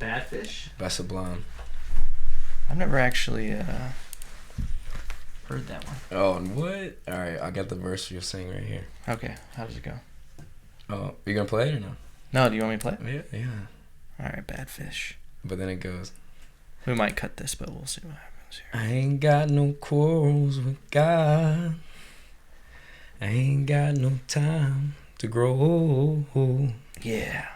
Badfish? By Sublime. I've never actually heard that one. Oh, and what? All right, I got the verse you'll sing right here. Okay, how does it go? Oh, you gonna play it or no? No, do you want me to play it? Yeah. All right, Badfish. But then it goes. We might cut this, but we'll see what happens here. I ain't got no quarrels with God. I ain't got no time to grow. Yeah.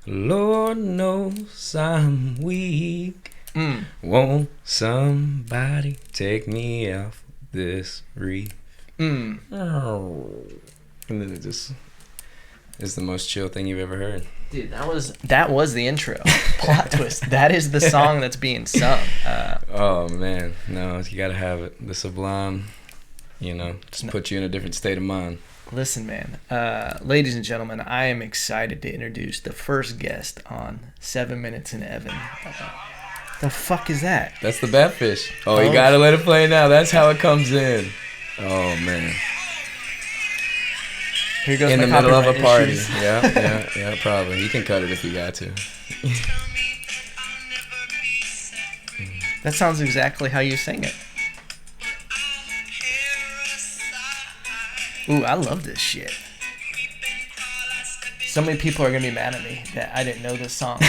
Lord knows I'm weak. Won't somebody take me off this reef? Oh. And then it just is the most chill thing you've ever heard. Dude, that was the intro. Plot twist. That is the song that's being sung. Oh man, no, you gotta have it. The Sublime, just put you in a different state of mind. Listen, man. Ladies and gentlemen, I am excited to introduce the first guest on 7 Minutes in Evan. The fuck is that? That's the Badfish. Oh, you gotta let it play now. That's how it comes in. Oh man. Here goes in my the middle of a party. issues. Yeah, probably. You can cut it if you got to. That sounds exactly how you sing it. Ooh, I love this shit. So many people are gonna be mad at me that I didn't know this song.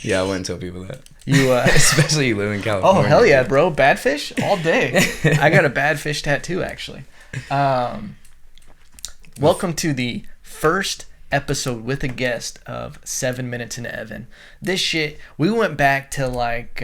Yeah, I wouldn't tell people that. You, especially you live in California. Oh hell yeah, bro! Badfish all day. I got a Badfish tattoo actually. Welcome to the first episode with a guest of 7 Minutes in Evan. This shit, we went back to like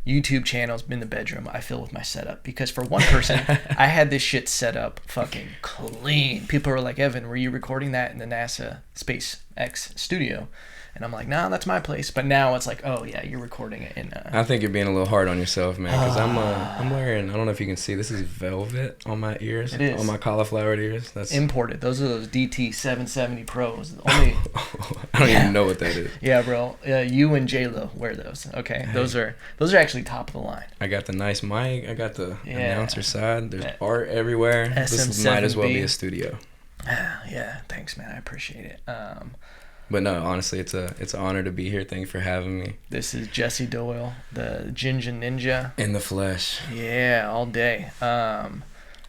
YouTube channels in the bedroom I fill with my setup because for one person I had this shit set up fucking clean. People were like, Evan, were you recording that in the NASA SpaceX studio? And I'm like, nah, that's my place. But now it's like, oh yeah, you're recording it in. I think you're being a little hard on yourself, man. Because I'm wearing. I don't know if you can see. This is velvet on my ears. It is on my cauliflowered ears. That's imported. Those are those DT 770 Pros. Only. I don't even know what that is. Yeah, bro. You and J-Lo wear those. Okay, hey. Those are actually top of the line. I got the nice mic. I got the announcer side. There's art everywhere. SM7B. This might as well be a studio. Yeah, thanks, man. I appreciate it. But no, honestly, it's an honor to be here. Thank you for having me. This is Jesse Doyle, the Ginga Ninja. In the flesh. Yeah, all day.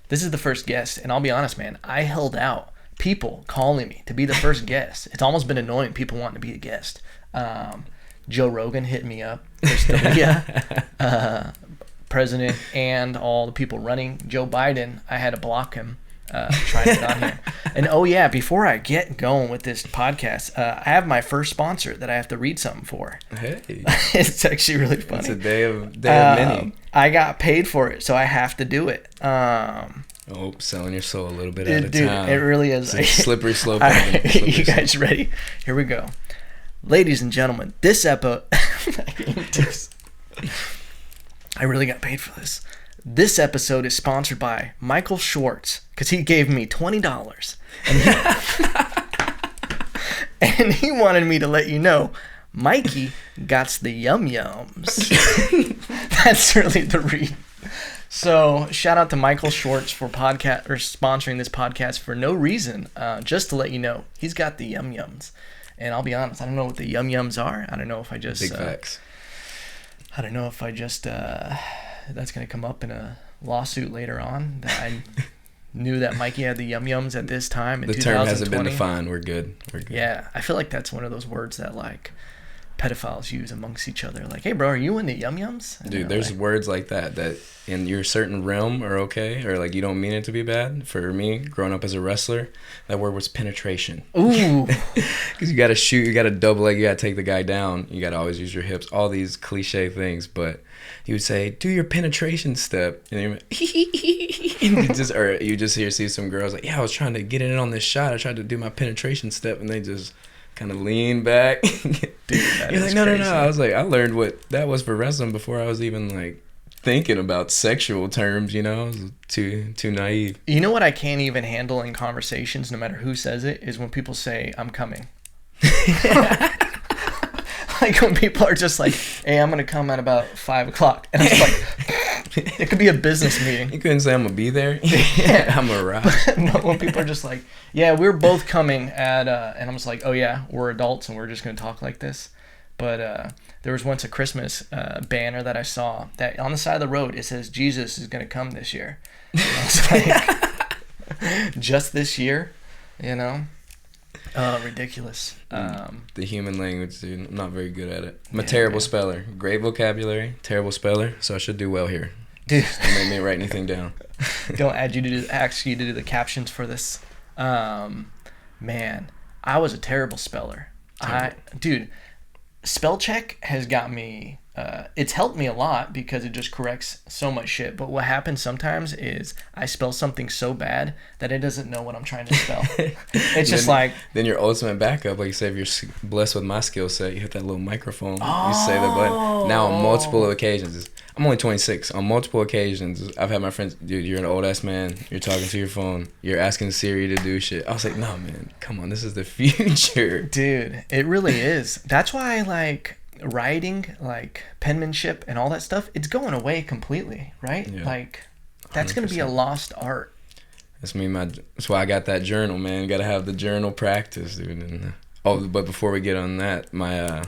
This is the first guest, and I'll be honest, man. I held out. People calling me to be the first guest. It's almost been annoying. People wanting to be a guest. Joe Rogan hit me up. President and all the people running. Joe Biden, I had to block him. Trying to get on here. And oh yeah, before I get going with this podcast, I have my first sponsor that I have to read something for. Hey. It's actually really funny. It's a day of many. I got paid for it, so I have to do it. Selling your soul a little bit at a time. It really is. It's a slippery slope. You guys ready? Here we go. Ladies and gentlemen, this episode... I really got paid for this. This episode is sponsored by Michael Schwartz because he gave me $20 and he wanted me to let you know Mikey got the yum yums. That's really the read. So shout out to Michael Schwartz for sponsoring this podcast for no reason, just to let you know he's got the yum yums. And I'll be honest, I don't know what the yum yums are. I don't know if I just big facts. I don't know if I just that's going to come up in a lawsuit later on that I knew that Mikey had the yum-yums at this time in 2020. The term hasn't been defined. We're good. Yeah, I feel like that's one of those words that like pedophiles use amongst each other. Like, hey, bro, are you into yum-yums? Dude, there's words like that in your certain realm are okay, or like you don't mean it to be bad. For me, growing up as a wrestler, that word was penetration. Ooh. Because you got to shoot, you got to double leg, you got to take the guy down, you got to always use your hips, all these cliche things, but he would say, do your penetration step. And you're you just see some girls like, yeah, I was trying to get in on this shot. I tried to do my penetration step. And they just kind of lean back. Dude, you're like, no. I was like, I learned what that was for wrestling before I was even like thinking about sexual terms, I was too naive. You know what I can't even handle in conversations, no matter who says it, is when people say, I'm coming. Like when people are just like, hey, I'm going to come at about 5 o'clock. And I'm like, It could be a business meeting. You couldn't say I'm gonna be there. Yeah, I'm gonna ride. No, when people are just like, yeah, we're both coming at, and I'm just like, oh yeah, we're adults and we're just gonna talk like this. But there was once a Christmas banner that I saw that on the side of the road it says Jesus is gonna come this year. And I was like, just this year, you know? Ridiculous. The human language, dude. I'm not very good at it. I'm a terrible speller. Great vocabulary, terrible speller. So I should do well here. Dude, don't make me write anything down. Don't ask you to do the captions for this. Man, I was a terrible speller. Dude, Spellcheck has got me. It's helped me a lot because it just corrects so much shit. But what happens sometimes is I spell something so bad that it doesn't know what I'm trying to spell. It's just then your ultimate backup, like you say, if you're blessed with my skill set, you hit that little microphone. You say the button. Now on multiple occasions, I'm only 26. On multiple occasions, I've had my friends, dude, you're an old ass man. You're talking to your phone. You're asking Siri to do shit. I was like, no, man, come on, this is the future, dude. It really is. That's why I like writing, like penmanship and all that stuff. It's going away completely, right? Yeah. Like that's 100%. Gonna be a lost art. That's that's why I got that journal, man. You gotta have the journal practice, dude. And, but before we get on that, my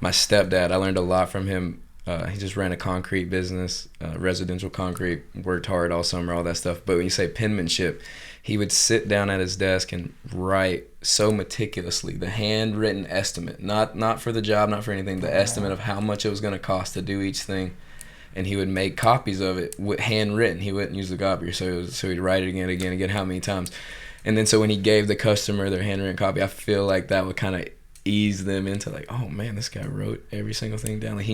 stepdad, I learned a lot from him. He just ran a concrete business, residential concrete, worked hard all summer, all that stuff. But when you say penmanship, he would sit down at his desk and write so meticulously the handwritten estimate, not for the job, not for anything, the estimate of how much it was going to cost to do each thing. And he would make copies of it with handwritten. He wouldn't use the copier, so he'd write it again, how many times. And then so when he gave the customer their handwritten copy, I feel like that would kind of ease them into like, oh man, this guy wrote every single thing down. Like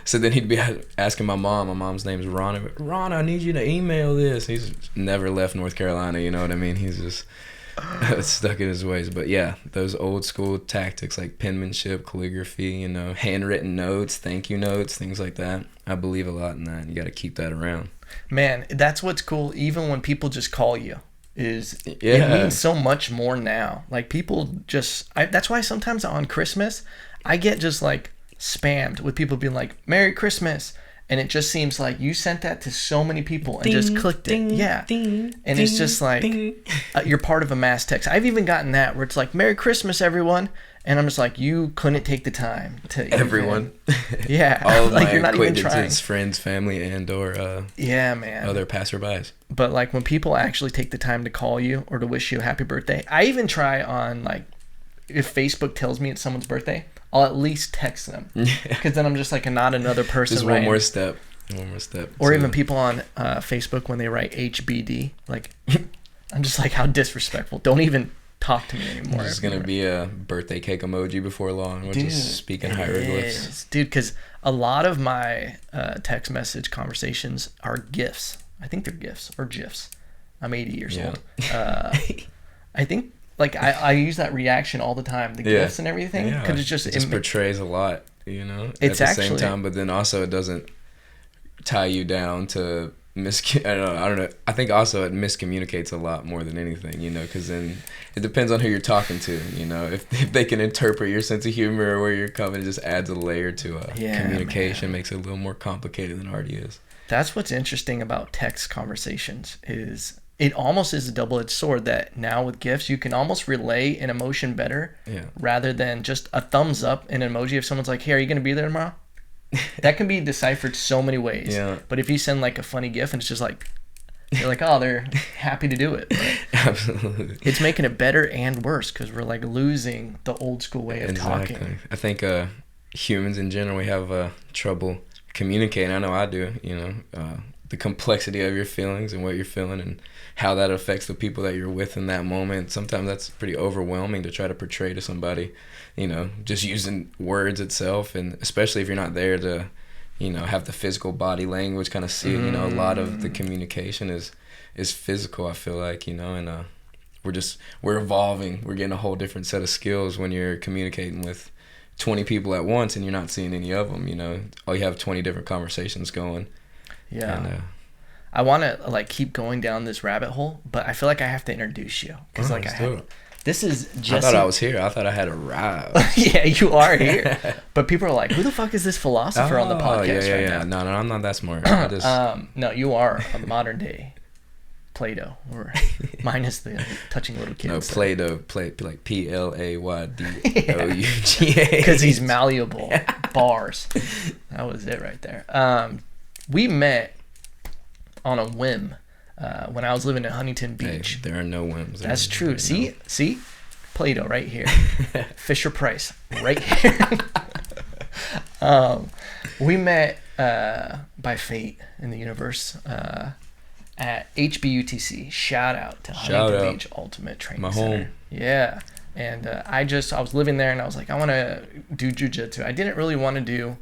so then he'd be asking my mom. My mom's name is Ronna. Ronna, I need you to email this. He's never left North Carolina. You know what I mean? He's just stuck in his ways. But yeah, those old school tactics like penmanship, calligraphy, you know, handwritten notes, thank you notes, things like that. I believe a lot in that. You got to keep that around. Man, that's what's cool. Even when people just call you. It means so much more now. Like people that's why sometimes on Christmas I get just like spammed with people being like Merry Christmas, and it just seems like you sent that to so many people and just clicked it. Yeah. And it's just like you're part of a mass text. I've even gotten that where it's like Merry Christmas everyone, and I'm just like, you couldn't take the time to everyone. Yeah. All of like my you're not even trying. Acquaintances, friends, family, and or yeah, man, other passerbys. But like when people actually take the time to call you or to wish you a happy birthday, I even try on like if Facebook tells me it's someone's birthday, I'll at least text them because then I'm just like not another person. Just one more step. Or even people on Facebook when they write HBD, like I'm just like, how disrespectful. Don't even talk to me anymore. There's going to be a birthday cake emoji before long. We're just speaking hieroglyphs. Dude, because a lot of my text message conversations are GIFs. I think they're GIFs or GIFs. I'm 80 years old. I think like I use that reaction all the time, the GIFs and everything, because it just portrays a lot, you know, it's at the same time, but then also it doesn't tie you down to I don't know. I think also it miscommunicates a lot more than anything, you know, because then it depends on who you're talking to, you know. If they can interpret your sense of humor or where you're coming, it just adds a layer to communication, makes it a little more complicated than it already is. That's what's interesting about text conversations is it almost is a double-edged sword that now with GIFs you can almost relay an emotion better rather than just a thumbs up, an emoji. If someone's like, hey, are you going to be there tomorrow? That can be deciphered so many ways. Yeah. But if you send like a funny GIF and it's just like, you're like, oh, they're happy to do it. But absolutely. It's making it better and worse because we're like losing the old school way of talking. I think humans in general, we have trouble communicating. I know I do, you know, the complexity of your feelings and what you're feeling and how that affects the people that you're with in that moment. Sometimes that's pretty overwhelming to try to portray to somebody, you know, just using words itself, and especially if you're not there to, you know, have the physical body language, kind of see it. You know, a lot of the communication is physical, I feel like, you know, and we're evolving. We're getting a whole different set of skills when you're communicating with 20 people at once and you're not seeing any of them, you know. All you have 20 different conversations going. Yeah. And, I want to like keep going down this rabbit hole, but I feel like I have to introduce you because This is Jesse. I thought I was here. I thought I had arrived. Yeah, you are here. But people are like, who the fuck is this philosopher on the podcast right now? No, I'm not that smart. I just... No, you are a modern day Play-Doh, or minus the touching little kids. No, Play-Doh, like Playdough. Because he's malleable. Bars. That was it right there. We met on a whim when I was living in Huntington Beach. Hey, there are no whims. That's true. See? Play-Doh right here. Fisher Price right here. We met by fate in the universe at HBUTC. Shout out to Huntington Beach Ultimate Training Center. Home. Yeah. And I was living there, and I was like, I want to do jiu-jitsu. I didn't really want to do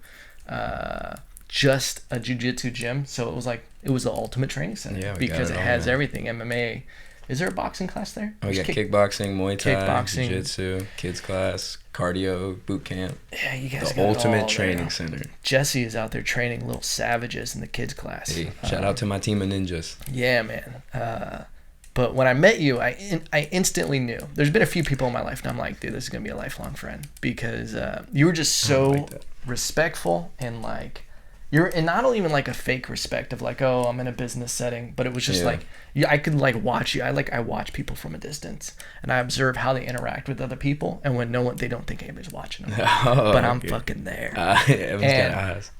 just a jiu-jitsu gym, so it was the Ultimate Training Center because it has everything. MMA. Is there a boxing class there? Oh, yeah, kickboxing, Muay Thai, jiu-jitsu, kids class, cardio, boot camp. Yeah, you guys the Ultimate Training Center. Jesse is out there training little savages in the kids class. Hey, shout out to my team of ninjas. Yeah, man. But when I met you, I instantly knew. There's been a few people in my life, and I'm like, dude, this is going to be a lifelong friend. Because you were just so respectful, and like, and not even like a fake respect of like, oh, I'm in a business setting, but it was just like, I could like watch you. I watch people from a distance, and I observe how they interact with other people, and when they don't think anybody's watching them, but I'm fucking there.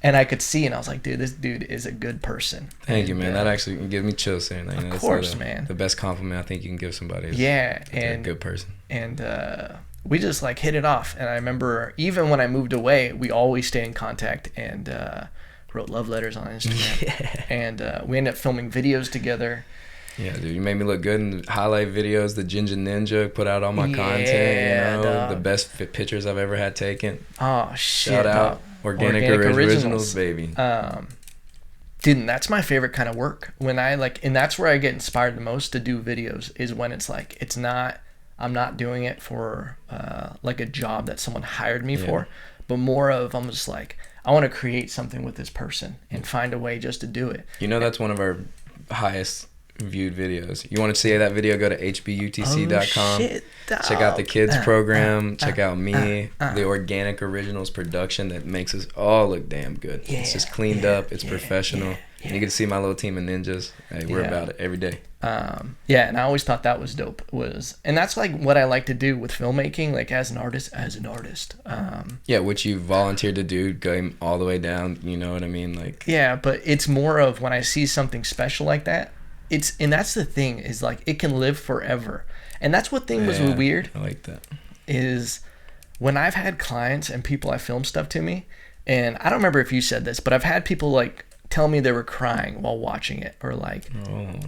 And I could see, and I was like, dude, this dude is a good person. Thank you, man. That actually gives me chills saying that. Of course, man. The best compliment I think you can give somebody is and a good person. And we just like hit it off, and I remember even when I moved away, we always stayed in contact, and wrote love letters on Instagram. And we ended up filming videos together. Yeah, dude, you made me look good in the highlight videos. The Ginga Ninja put out all my content, the best pictures I've ever had taken. Oh, shit. Shout out Organic Originals, baby. Dude, and that's my favorite kind of work. When I and that's where I get inspired the most to do videos, is when it's like, I'm not doing it for like a job that someone hired me for, but more of, I'm just like, I want to create something with this person and find a way just to do it. That's one of our highest viewed videos. You want to see that video, go to hbutc.com. Check out the kids program. Check out me. The Organic Originals production that makes us all look damn good. It's just cleaned up. It's professional. And you get to see my little team of ninjas. Hey, we're about it every day. And I always thought that was dope. And that's like what I like to do with filmmaking, like as an artist. Which you volunteered to do, going all the way down. You know what I mean? Like. Yeah, but it's more of when I see something special like that. And that's the thing, is like it can live forever. And that's what was weird. I like that. Is when I've had clients and people I film stuff to me, and I don't remember if you said this, but I've had people like tell me they were crying while watching it, or like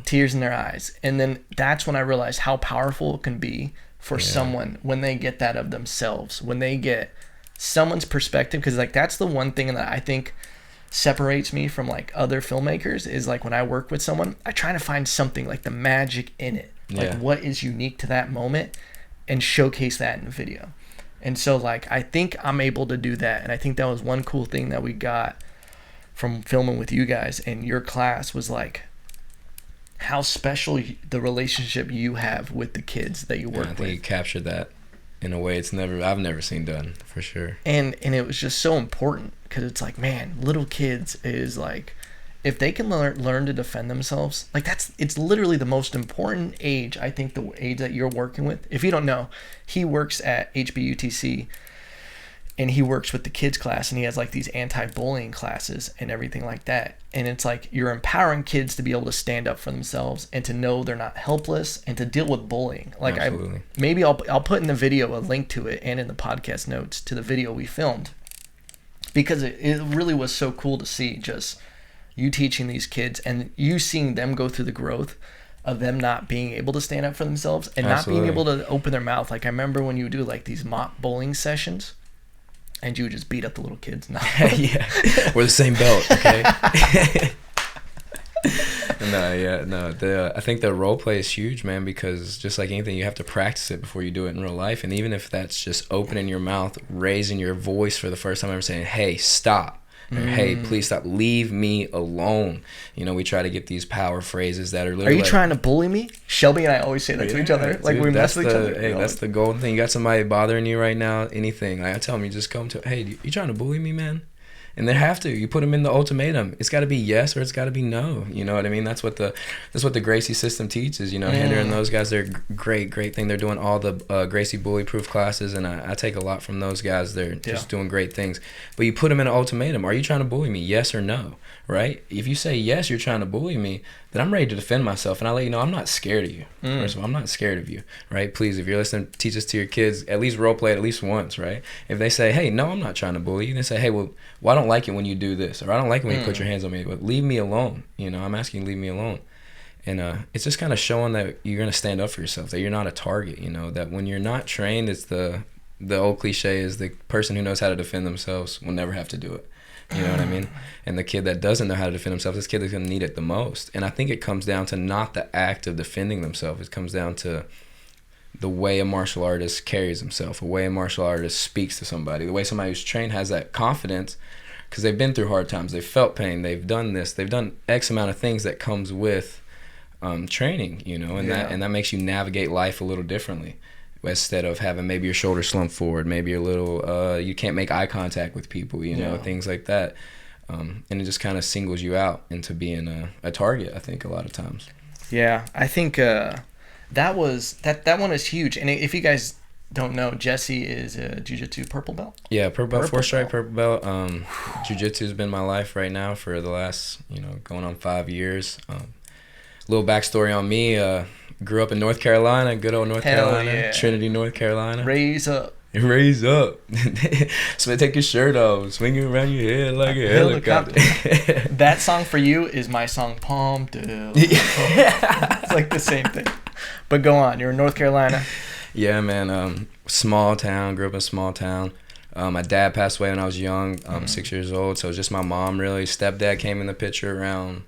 tears in their eyes. And then that's when I realized how powerful it can be for someone when they get that of themselves, when they get someone's perspective. Because like that's the one thing that I think separates me from like other filmmakers, is like when I work with someone, I try to find something like the magic in it, like what is unique to that moment, and showcase that in the video. And so like I think I'm able to do that, and I think that was one cool thing that we got from filming with you guys and your class, was like how special the relationship you have with the kids that you work with. I think you captured that in a way I've never seen done, for sure. And it was just so important, because it's like, man, little kids is like, if they can learn to defend themselves, like it's literally the most important age. I think the age that you're working with, if you don't know, he works at HBUTC, and he works with the kids class, and he has like these anti-bullying classes and everything like that. And it's like you're empowering kids to be able to stand up for themselves and to know they're not helpless, and to deal with bullying. Like maybe I'll put in the video a link to it, and in the podcast notes to the video we filmed, because it really was so cool to see just you teaching these kids, and you seeing them go through the growth of them not being able to stand up for themselves, and not being able to open their mouth. Like I remember when you would do like these mock bowling sessions, and you would just beat up the little kids. No. We're the same belt, okay? I think the role play is huge, man, because just like anything, you have to practice it before you do it in real life. And even if that's just opening your mouth, raising your voice for the first time ever, saying, hey, stop. Or, hey, please stop. Leave me alone. You know, we try to get these power phrases that are literally. Are you trying to bully me? Shelby and I always say that to each other. Like, dude, we mess with each other. Hey, that's the golden thing. You got somebody bothering you right now, anything. Like, I tell them, you just come to, hey, you trying to bully me, man? And they have to. You put them in the ultimatum. It's got to be yes or it's got to be no. You know what I mean? That's what the Gracie system teaches. You know, Hinder and those guys, they're great thing. They're doing all the Gracie bully proof classes, and I take a lot from those guys. They're just doing great things. But you put them in an ultimatum. Are you trying to bully me? Yes or no? Right? If you say yes, you're trying to bully me, then I'm ready to defend myself, and I let you know I'm not scared of you. First of all, I'm not scared of you. Right? Please, if you're listening, teach this to your kids. At least role play it at least once. Right? If they say, hey, no, I'm not trying to bully you, then say, hey, well, I don't like it when you do this, or I don't like it when you put your hands on me, but leave me alone. You know, I'm asking you to leave me alone. And it's just kind of showing that you're going to stand up for yourself, that you're not a target, you know, that when you're not trained, it's the old cliche is the person who knows how to defend themselves will never have to do it. You know what I mean? And the kid that doesn't know how to defend himself, this kid is going to need it the most. And I think it comes down to not the act of defending themselves. It comes down to the way a martial artist carries himself, the way a martial artist speaks to somebody, the way somebody who's trained has that confidence because they've been through hard times, they've felt pain, they've done this, they've done X amount of things that comes with training, you know, and that makes you navigate life a little differently. Instead of having maybe your shoulders slumped forward, maybe you're a little, you can't make eye contact with people, you know, things like that. And it just kind of singles you out into being a target, I think, a lot of times. Yeah, I think that one is huge. And if you guys don't know, Jesse is a jiu-jitsu purple belt. Yeah, purple belt, 4-stripe purple belt. Jiu-jitsu has been my life right now for the last, going on 5 years. Little backstory on me. Grew up in North Carolina, good old North Carolina, Trinity, North Carolina. Raise up. Raise up. So take your shirt off, swing it around your head like a helicopter. That song for you is my song, Palm Down. It's like the same thing. But go on, you're in North Carolina. Yeah, man. Small town, grew up in a small town. My dad passed away when I was young, 6 years old, so it was just my mom, really. Stepdad came in the picture around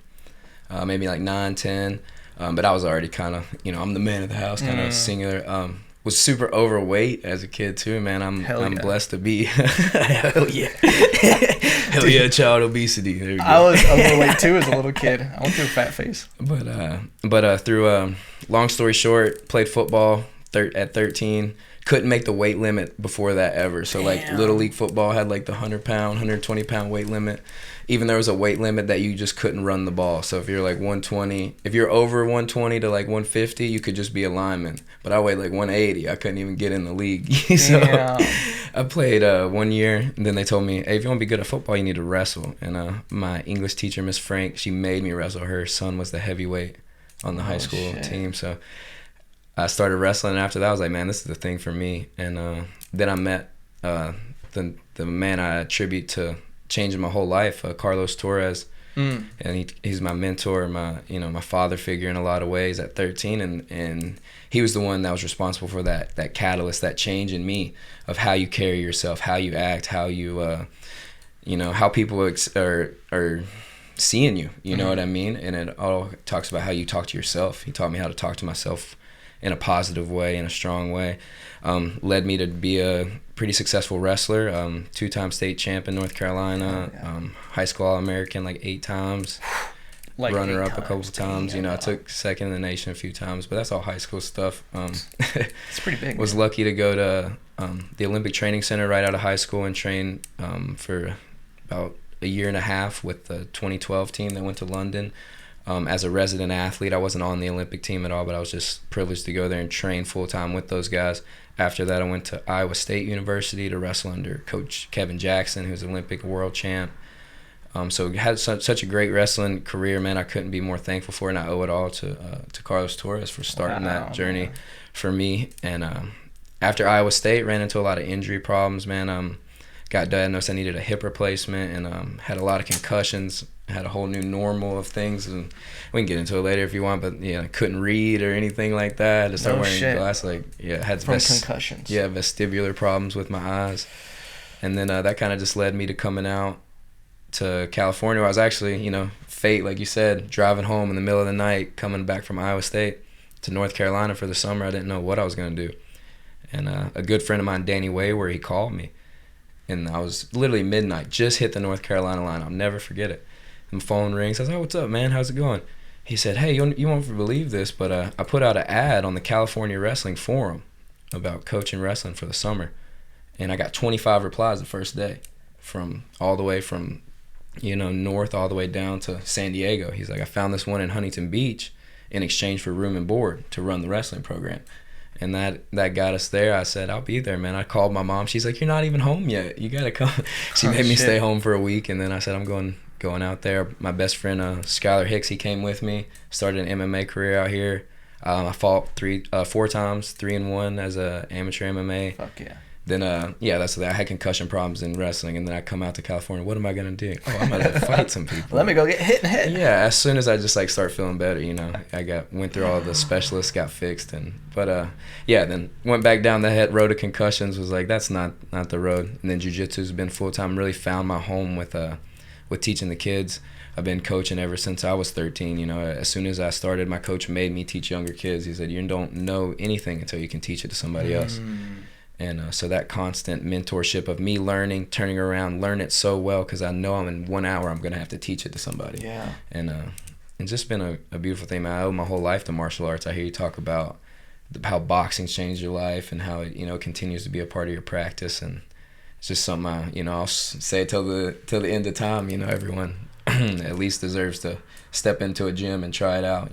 maybe like 9, 10. But I was already kind of, I'm the man of the house, kind of singular. Was super overweight as a kid too, man. I'm blessed to be. Hell yeah. Hell yeah, child obesity. There we go. I was overweight too as a little kid. I went through a fat phase. But through long story short, played football at 13. Couldn't make the weight limit before that ever. So like Little League football had like the 100-pound, 120-pound weight limit. Even there was a weight limit that you just couldn't run the ball. So if you're like 120, if you're over 120 to like 150, you could just be a lineman. But I weighed like 180. I couldn't even get in the league. So I played 1 year, and then they told me, hey, if you want to be good at football, you need to wrestle. And my English teacher, Miss Frank, she made me wrestle. Her son was the heavyweight on the high school team. So I started wrestling, and after that, I was like, man, this is the thing for me. And then I met the man I attribute to changing my whole life, Carlos Torres. And he's my mentor, my father figure in a lot of ways at 13, and he was the one that was responsible for that catalyst, that change in me of how you carry yourself, how you act, how you how people are seeing you, you know what I mean? And it all talks about how you talk to yourself. He taught me how to talk to myself in a positive way, in a strong way. Led me to be a pretty successful wrestler, 2-time state champ in North Carolina, high school All-American like 8 times, like runner-up a couple of times. I took second in the nation a few times, but that's all high school stuff. It's pretty big. Was lucky to go to the Olympic Training Center right out of high school and train for about a year and a half with the 2012 team that went to London. As a resident athlete, I wasn't on the Olympic team at all, but I was just privileged to go there and train full-time with those guys. After that, I went to Iowa State University to wrestle under Coach Kevin Jackson, who's Olympic world champ. So had such a great wrestling career, man. I couldn't be more thankful for it, and I owe it all to Carlos Torres for starting that journey for me. And after Iowa State, ran into a lot of injury problems, man. Got diagnosed I needed a hip replacement, and had a lot of concussions. Had a whole new normal of things, and we can get into it later if you want, but I couldn't read or anything like that. I just started wearing glasses. Had concussions. Vestibular problems with my eyes. And then that kind of just led me to coming out to California, where I was actually, fate, like you said, driving home in the middle of the night, coming back from Iowa State to North Carolina for the summer. I didn't know what I was going to do. And a good friend of mine, Danny Way, where he called me. And I was literally midnight, just hit the North Carolina line. I'll never forget it. And the phone rings. I was like, oh, what's up, man? How's it going? He said, hey, you won't believe this, but I put out an ad on the California Wrestling Forum about coaching wrestling for the summer. And I got 25 replies the first day from all the way from, north all the way down to San Diego. He's like, I found this one in Huntington Beach in exchange for room and board to run the wrestling program. And that got us there. I said, I'll be there, man. I called my mom. She's like, you're not even home yet. You got to come. She made me stay home for a week. And then I said, I'm going out there. My best friend, Skylar Hicks, he came with me. Started an MMA career out here. I fought 4 times, 3-1 as a amateur MMA. Fuck yeah. Then, that's I had concussion problems in wrestling, and then I come out to California. What am I going to do? Oh, I'm going to fight some people. Let me go get hit in the head. Yeah, as soon as I just, start feeling better, I went through all the specialists, got fixed. Then went back down the road of concussions, was like, that's not the road. And then jiu-jitsu's been full-time, really found my home with teaching the kids. I've been coaching ever since I was 13. As soon as I started, my coach made me teach younger kids. He said, you don't know anything until you can teach it to somebody else. And so that constant mentorship of me learning, turning around, learn it so well because I know in 1 hour I'm going to have to teach it to somebody. Yeah. And it's just been a beautiful thing, man. I owe my whole life to martial arts. I hear you talk about how boxing's changed your life and how it continues to be a part of your practice. And it's just something I'll say till the end of time. Everyone at least deserves to step into a gym and try it out.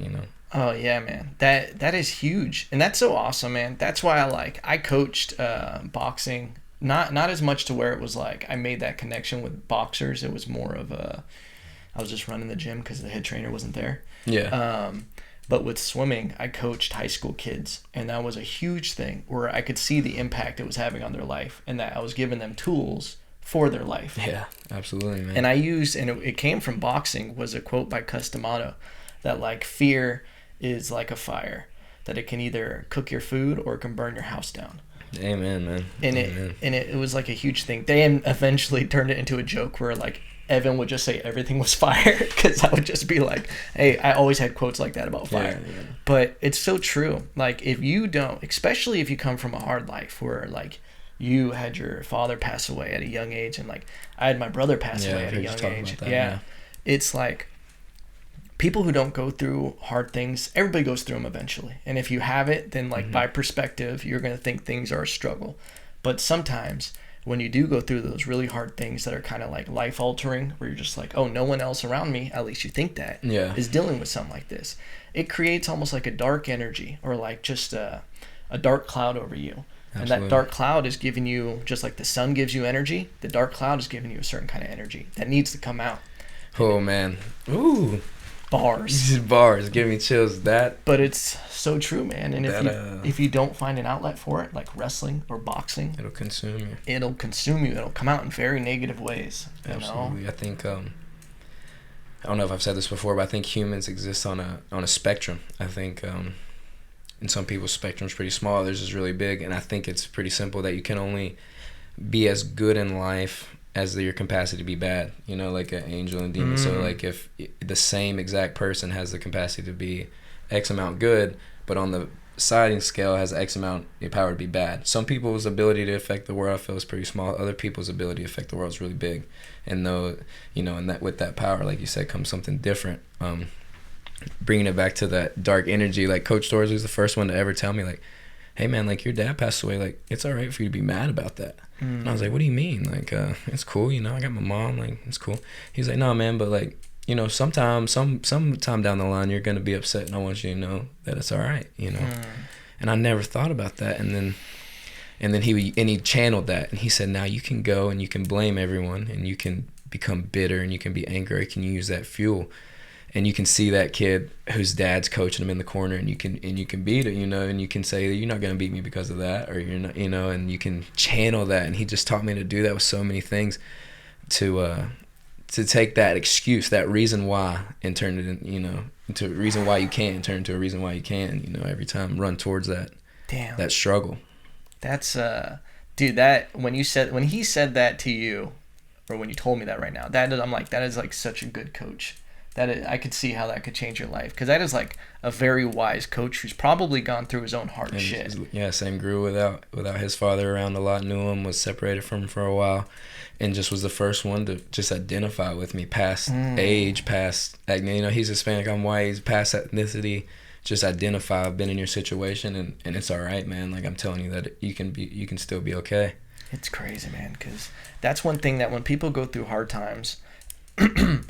Oh yeah, man. That is huge, and that's so awesome, man. That's why I coached boxing, not as much to where it was like I made that connection with boxers. It was more of I was just running the gym because the head trainer wasn't there. Yeah. But with swimming, I coached high school kids, and that was a huge thing where I could see the impact it was having on their life, and that I was giving them tools for their life. Yeah, absolutely, man. And it came from boxing, was a quote by Customato that fear is like a fire, that it can either cook your food or it can burn your house down. Amen, man. And it was like a huge thing. They eventually turned it into a joke where Evan would just say everything was fire because I would just be like, hey, I always had quotes like that about fire. Yeah. But it's so true. If you don't, especially if you come from a hard life where you had your father pass away at a young age and I had my brother pass away at a young age. Yeah. It's people who don't go through hard things, everybody goes through them eventually. And if you have it, then by perspective, you're going to think things are a struggle. But sometimes when you do go through those really hard things that are kind of life altering, where you're just oh, no one else around me, at least you think that, is dealing with something like this. It creates almost a dark energy or just a dark cloud over you. Absolutely. And that dark cloud is giving you, just like the sun gives you energy, the dark cloud is giving you a certain kind of energy that needs to come out. Oh, man. Ooh. Bars give me chills. But it's so true, man. And if you don't find an outlet for it, like wrestling or boxing, it'll consume you. It'll come out in very negative ways. Absolutely. I think I don't know if I've said this before, but I think humans exist on a spectrum. I think and some people's spectrum's pretty small, theirs is really big, and I think it's pretty simple that you can only be as good in life as your capacity to be bad, like an angel and demon. So if the same exact person has the capacity to be X amount good, but on the sliding scale has X amount the power to be bad. Some people's ability to affect the world I feel is pretty small. Other people's ability to affect the world is really big. And though, and that with that power, like you said, comes something different. Bringing it back to that dark energy, Coach Dorsey was the first one to ever tell me hey man, your dad passed away, it's all right for you to be mad about that. And I was like, what do you mean? It's cool, I got my mom, it's cool. He's like, no man, but sometime down the line you're gonna be upset, and I want you to know that it's all right, And I never thought about that, and then he channeled that, and he said, now you can go and you can blame everyone, and you can become bitter, and you can be angry, can you use that fuel? And you can see that kid whose dad's coaching him in the corner, and you can beat it, and you can say, you're not going to beat me because of that, or you're not, and you can channel that. And he just taught me to do that with so many things, to take that excuse, that reason why, and turn it into a reason why you can't, turn into a reason why you can, every time run towards that. Damn. That struggle. That's dude, that when he said that to you, or when you told me that right now, I'm that is such a good coach. I could see how that could change your life, because that is like a very wise coach who's probably gone through his own hard shit. Yeah, same grew without his father around a lot, knew him, was separated from him for a while, and just was the first one to just identify with me past age, past, like, you know, he's Hispanic, I'm white, he's past ethnicity. Just identify, I've been in your situation, and it's all right, man. Like, I'm telling you that you can still be okay. It's crazy, man, because that's one thing that when people go through hard times, the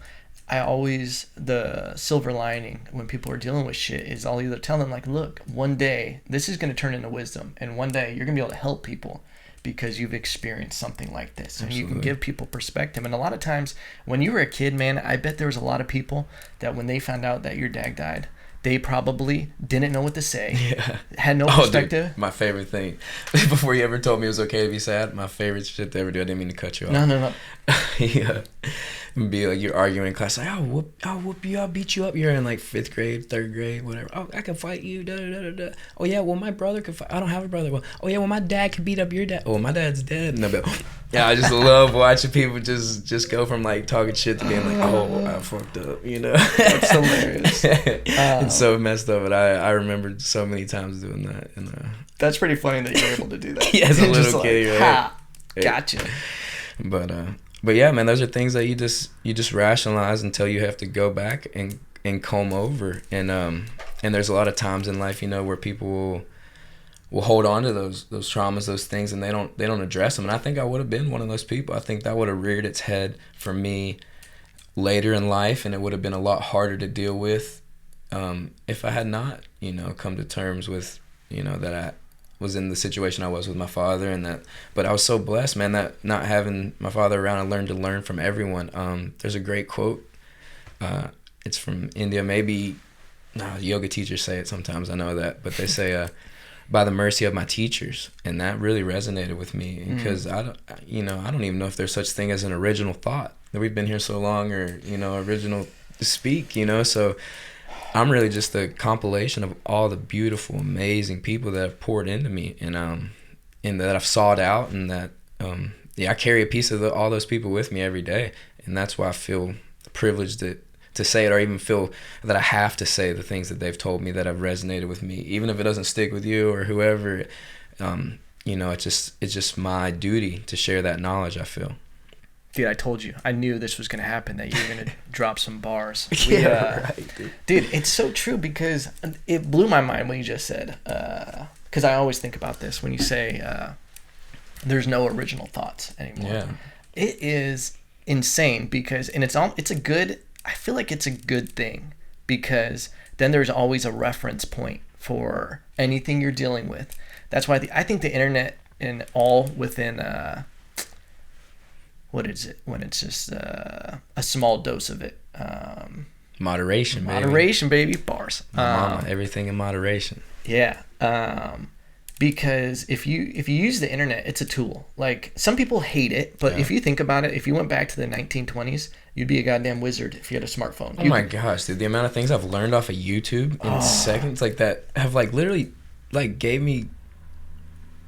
silver lining when people are dealing with shit is I'll either tell them, like, look, one day this is going to turn into wisdom, and one day you're going to be able to help people because you've experienced something like this. And you can give people perspective. And a lot of times when you were a kid, man, I bet there was a lot of people that when they found out that your dad died, they probably didn't know what to say. Yeah. Had no perspective. Dude, my favorite thing, before you ever told me it was okay to be sad, my favorite shit to ever do, I didn't mean to cut you off. No. Yeah. Be like, you're arguing in class, like, I'll whoop you, I'll beat you up. You're in like 5th grade, 3rd grade, whatever. Oh, I can fight you, da. Oh yeah, well, my brother could fight. I don't have a brother. Well, oh yeah, well, my dad could beat up your dad. Oh, my dad's dead. And I'll be like, yeah, I just love watching people just go from like talking shit to being like, oh, I fucked up, you know. That's hilarious. It's so messed up, but I remember so many times doing that. And that's pretty funny that you're able to do that. Yeah, as a little kid, like, ha, gotcha. But yeah, man, those are things that you just rationalize until you have to go back and comb over. And there's a lot of times in life, you know, where people will hold on to those traumas, those things, and they don't address them. And I think I would have been one of those people. I think that would have reared its head for me later in life, and it would have been a lot harder to deal with if I had not, you know, come to terms with, you know, that I was in the situation I was with my father, but I was so blessed, man, that not having my father around, I learned to learn from everyone. There's a great quote. It's from India. Maybe yoga teachers say it sometimes, I know that, but they say, by the mercy of my teachers, and that really resonated with me because I don't even know if there's such thing as an original thought, that we've been here so long, or, you know, original to speak, you know. So I'm really just a compilation of all the beautiful, amazing people that have poured into me, and that I've sought out, and that I carry a piece of all those people with me every day, and that's why I feel privileged to say it, or even feel that I have to say the things that they've told me that have resonated with me, even if it doesn't stick with you or whoever. You know, it's just my duty to share that knowledge, I feel. Dude, I told you. I knew this was going to happen, that you were going to drop some bars. Right, dude, it's so true, because it blew my mind when you just said, because I always think about this when you say there's no original thoughts anymore. Yeah. It is insane, because, and I feel like it's a good thing, because then there's always a reference point for anything you're dealing with. That's why I think the internet, and all within what is it when it's just a small dose of it? Moderation, baby. Bars. Mama, everything in moderation. Yeah. Because if you use the internet, it's a tool. Like, some people hate it, but if you think about it, if you went back to the 1920s, you'd be a goddamn wizard if you had a smartphone. Oh my gosh, dude! The amount of things I've learned off of YouTube in seconds like that have like literally like gave me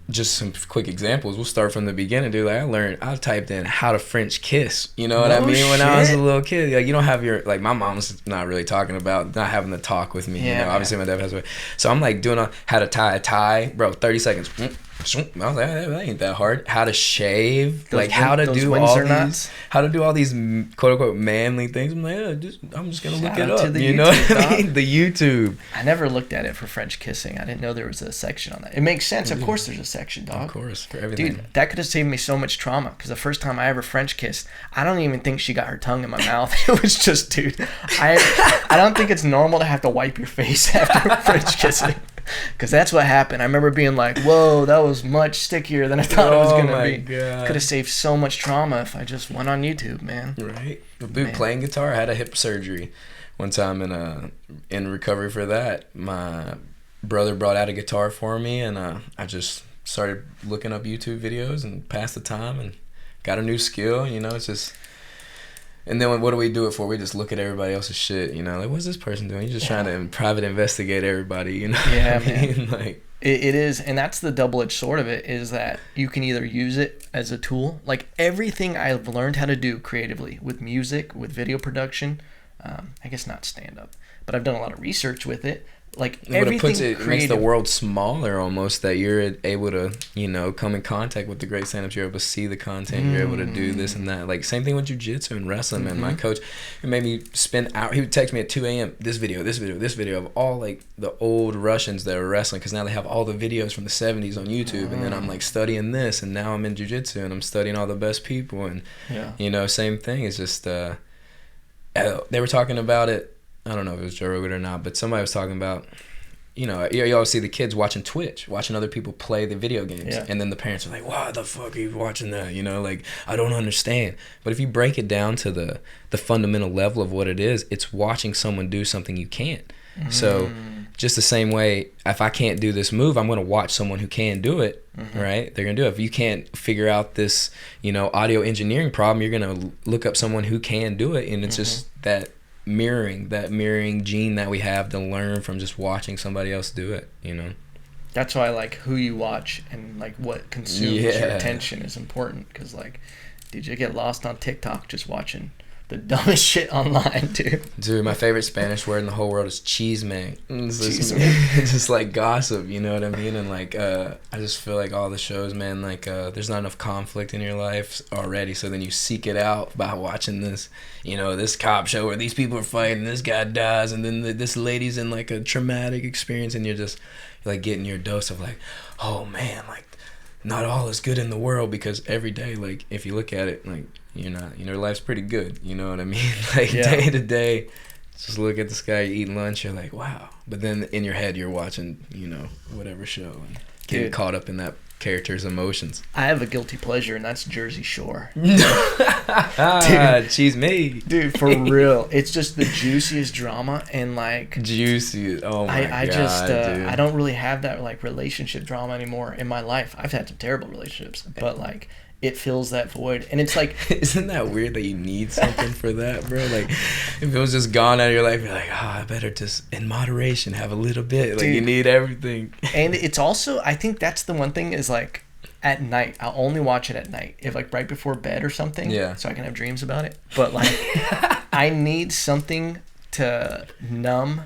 just some quick examples. We'll start from the beginning, dude. Like, I typed in how to French kiss. You know what I mean? When I was a little kid, like, you don't have your, like, my mom's not really talking about not having to talk with me. Yeah, you know, obviously my dad passed away. So I'm like doing how to tie a tie, bro. 30 seconds. I was like, that ain't that hard. How to shave, how to do all these quote unquote manly things. I'm like, I'm just gonna look it up. You know what I mean? The YouTube. I never looked at it for French kissing. I didn't know there was a section on that. It makes sense. Of course, there's a section, dog. Of course, for everything. Dude, that could have saved me so much trauma. Because the first time I ever French kissed, I don't even think she got her tongue in my mouth. It was just, dude. I don't think it's normal to have to wipe your face after French kissing. Because that's what happened. I remember being like, whoa, that was much stickier than I thought it was going to be. God. Could have saved so much trauma if I just went on YouTube, man. Right. Dude, playing guitar, I had a hip surgery one time, in recovery for that. My brother brought out a guitar for me, and I just started looking up YouTube videos and passed the time and got a new skill. You know, it's just... And then what do we do it for? We just look at everybody else's shit, you know? Like, what's this person doing? You're just trying to private investigate everybody, you know? Yeah, man. Like, it is, and that's the double-edged sword of it, is that you can either use it as a tool. Like, everything I've learned how to do creatively with music, with video production, I guess not stand up, but I've done a lot of research with it. Like But everything it makes the world smaller almost, that you're able to, you know, come in contact with the great stand-ups. You're able to see the content. You're able to do this and that. Like, same thing with jiu-jitsu and wrestling, man. My coach, it made me spend hours. He would text me at 2 a.m. This video of all, like, the old Russians that were wrestling, because now they have all the videos from the 70s on YouTube. And then I'm, like, studying this. And now I'm in jiu-jitsu and I'm studying all the best people. And, you know, same thing. It's just, they were talking about it. I don't know if it was Joe Rogan or not, but somebody was talking about, you know, you always see the kids watching Twitch, watching other people play the video games. Yeah. And then the parents are like, why the fuck are you watching that? You know, like, I don't understand. But if you break it down to the fundamental level of what it is, it's watching someone do something you can't. So just the same way, if I can't do this move, I'm going to watch someone who can do it, right? They're going to do it. If you can't figure out this, you know, audio engineering problem, you're going to look up someone who can do it. And it's just that mirroring gene that we have to learn from just watching somebody else do it, you know. That's why, like, who you watch and, like, what consumes your attention is important, because, like, did you get lost on TikTok just watching the dumbest shit online, dude? My favorite Spanish word in the whole world is chisme. It's just like gossip, you know what I mean? And, like, I just feel like all the shows, man, like, there's not enough conflict in your life already, so then you seek it out by watching this, you know, this cop show where these people are fighting, this guy dies, and then this lady's in, like, a traumatic experience, and you're like, getting your dose of, like, oh, man, like, not all is good in the world, because every day, like, if you look at it, like, you're not, you know, life's pretty good, you know what I mean? Like, day to day, just look at the sky, you eat lunch, you're like, wow. But then in your head, you're watching, you know, whatever show and getting caught up in that character's emotions. I have a guilty pleasure, and that's Jersey Shore. Dude, she's me. Dude, for real. It's just the juiciest drama, and, like, juicy. Oh my God, dude. I don't really have that, like, relationship drama anymore in my life. I've had some terrible relationships, but, like, it fills that void. And it's like, isn't that weird that you need something for that, bro? Like, if it was just gone out of your life, you're like, I better just, in moderation, have a little bit. Like, dude, you need everything. And it's also, I think that's the one thing is, like, at night, I'll only watch it at night, if, like, right before bed or something, so I can have dreams about it. But, like, I need something to numb,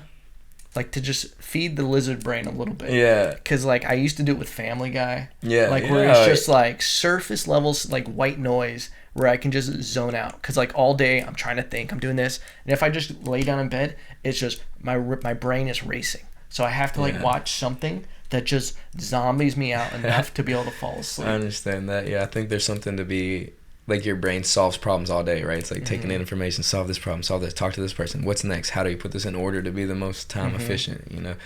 like, to just feed the lizard brain a little bit. Yeah. Because, like, I used to do it with Family Guy. Yeah. Like, where it's just, like, surface levels, like, white noise, where I can just zone out. Because, like, all day, I'm trying to think, I'm doing this. And if I just lay down in bed, it's just, my brain is racing. So I have to, like, watch something that just zombies me out enough to be able to fall asleep. I understand that. Yeah, I think there's something to be, like, your brain solves problems all day, right? It's like taking in information, solve this problem, solve this, talk to this person. What's next? How do you put this in order to be the most time efficient, you know?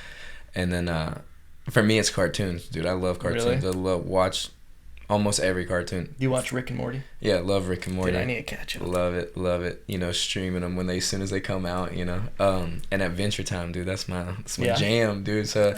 And then for me, it's cartoons, dude. I love cartoons. Really? I watch almost every cartoon. You watch Rick and Morty? Yeah, love Rick and Morty. Dude, I need to catch it. Love it. You know, streaming them as soon as they come out, you know. And Adventure Time, dude, that's my jam, dude. So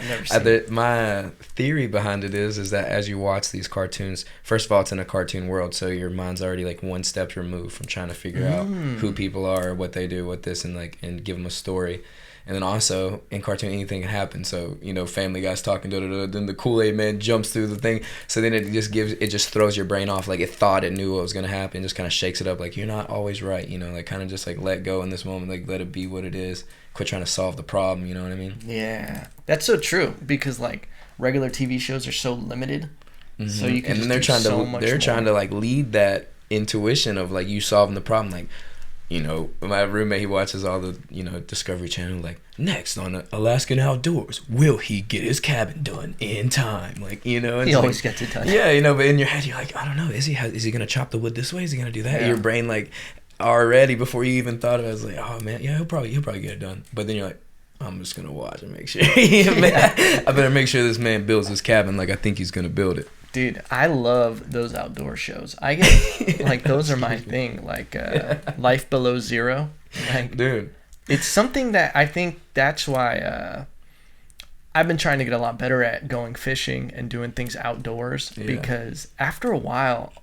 my theory behind it is that as you watch these cartoons, first of all, it's in a cartoon world, so your mind's already, like, one step removed from trying to figure out who people are, what they do, what this, and give them a story. And then also, in cartoon, anything can happen. So, you know, Family Guy's talking, then the Kool-Aid Man jumps through the thing. So then it just throws your brain off. Like, it thought it knew what was going to happen. Just kind of shakes it up. Like, you're not always right, you know. Like, kind of just, like, let go in this moment. Like, let it be what it is. Quit trying to solve the problem, you know what I mean? Yeah. That's so true. Because, like, regular TV shows are so limited. So you can they're trying to, like, lead that intuition of, like, you solving the problem. Like, you know, my roommate, he watches all the, you know, Discovery Channel, like, next on Alaskan Outdoors, will he get his cabin done in time? Like, you know. He always gets it done. Yeah, you know, but in your head, you're like, I don't know, is he going to chop the wood this way? Is he going to do that? Yeah. Your brain, like, already, before you even thought of it, I was like, oh, man, yeah, he'll probably get it done. But then you're like, I'm just going to watch and make sure. I better make sure this man builds his cabin like I think he's going to build it. Dude, I love those outdoor shows. I get, like, those are my thing. Like, Life Below Zero. Like, dude. It's something that I think that's why I've been trying to get a lot better at going fishing and doing things outdoors. Yeah. Because after a while,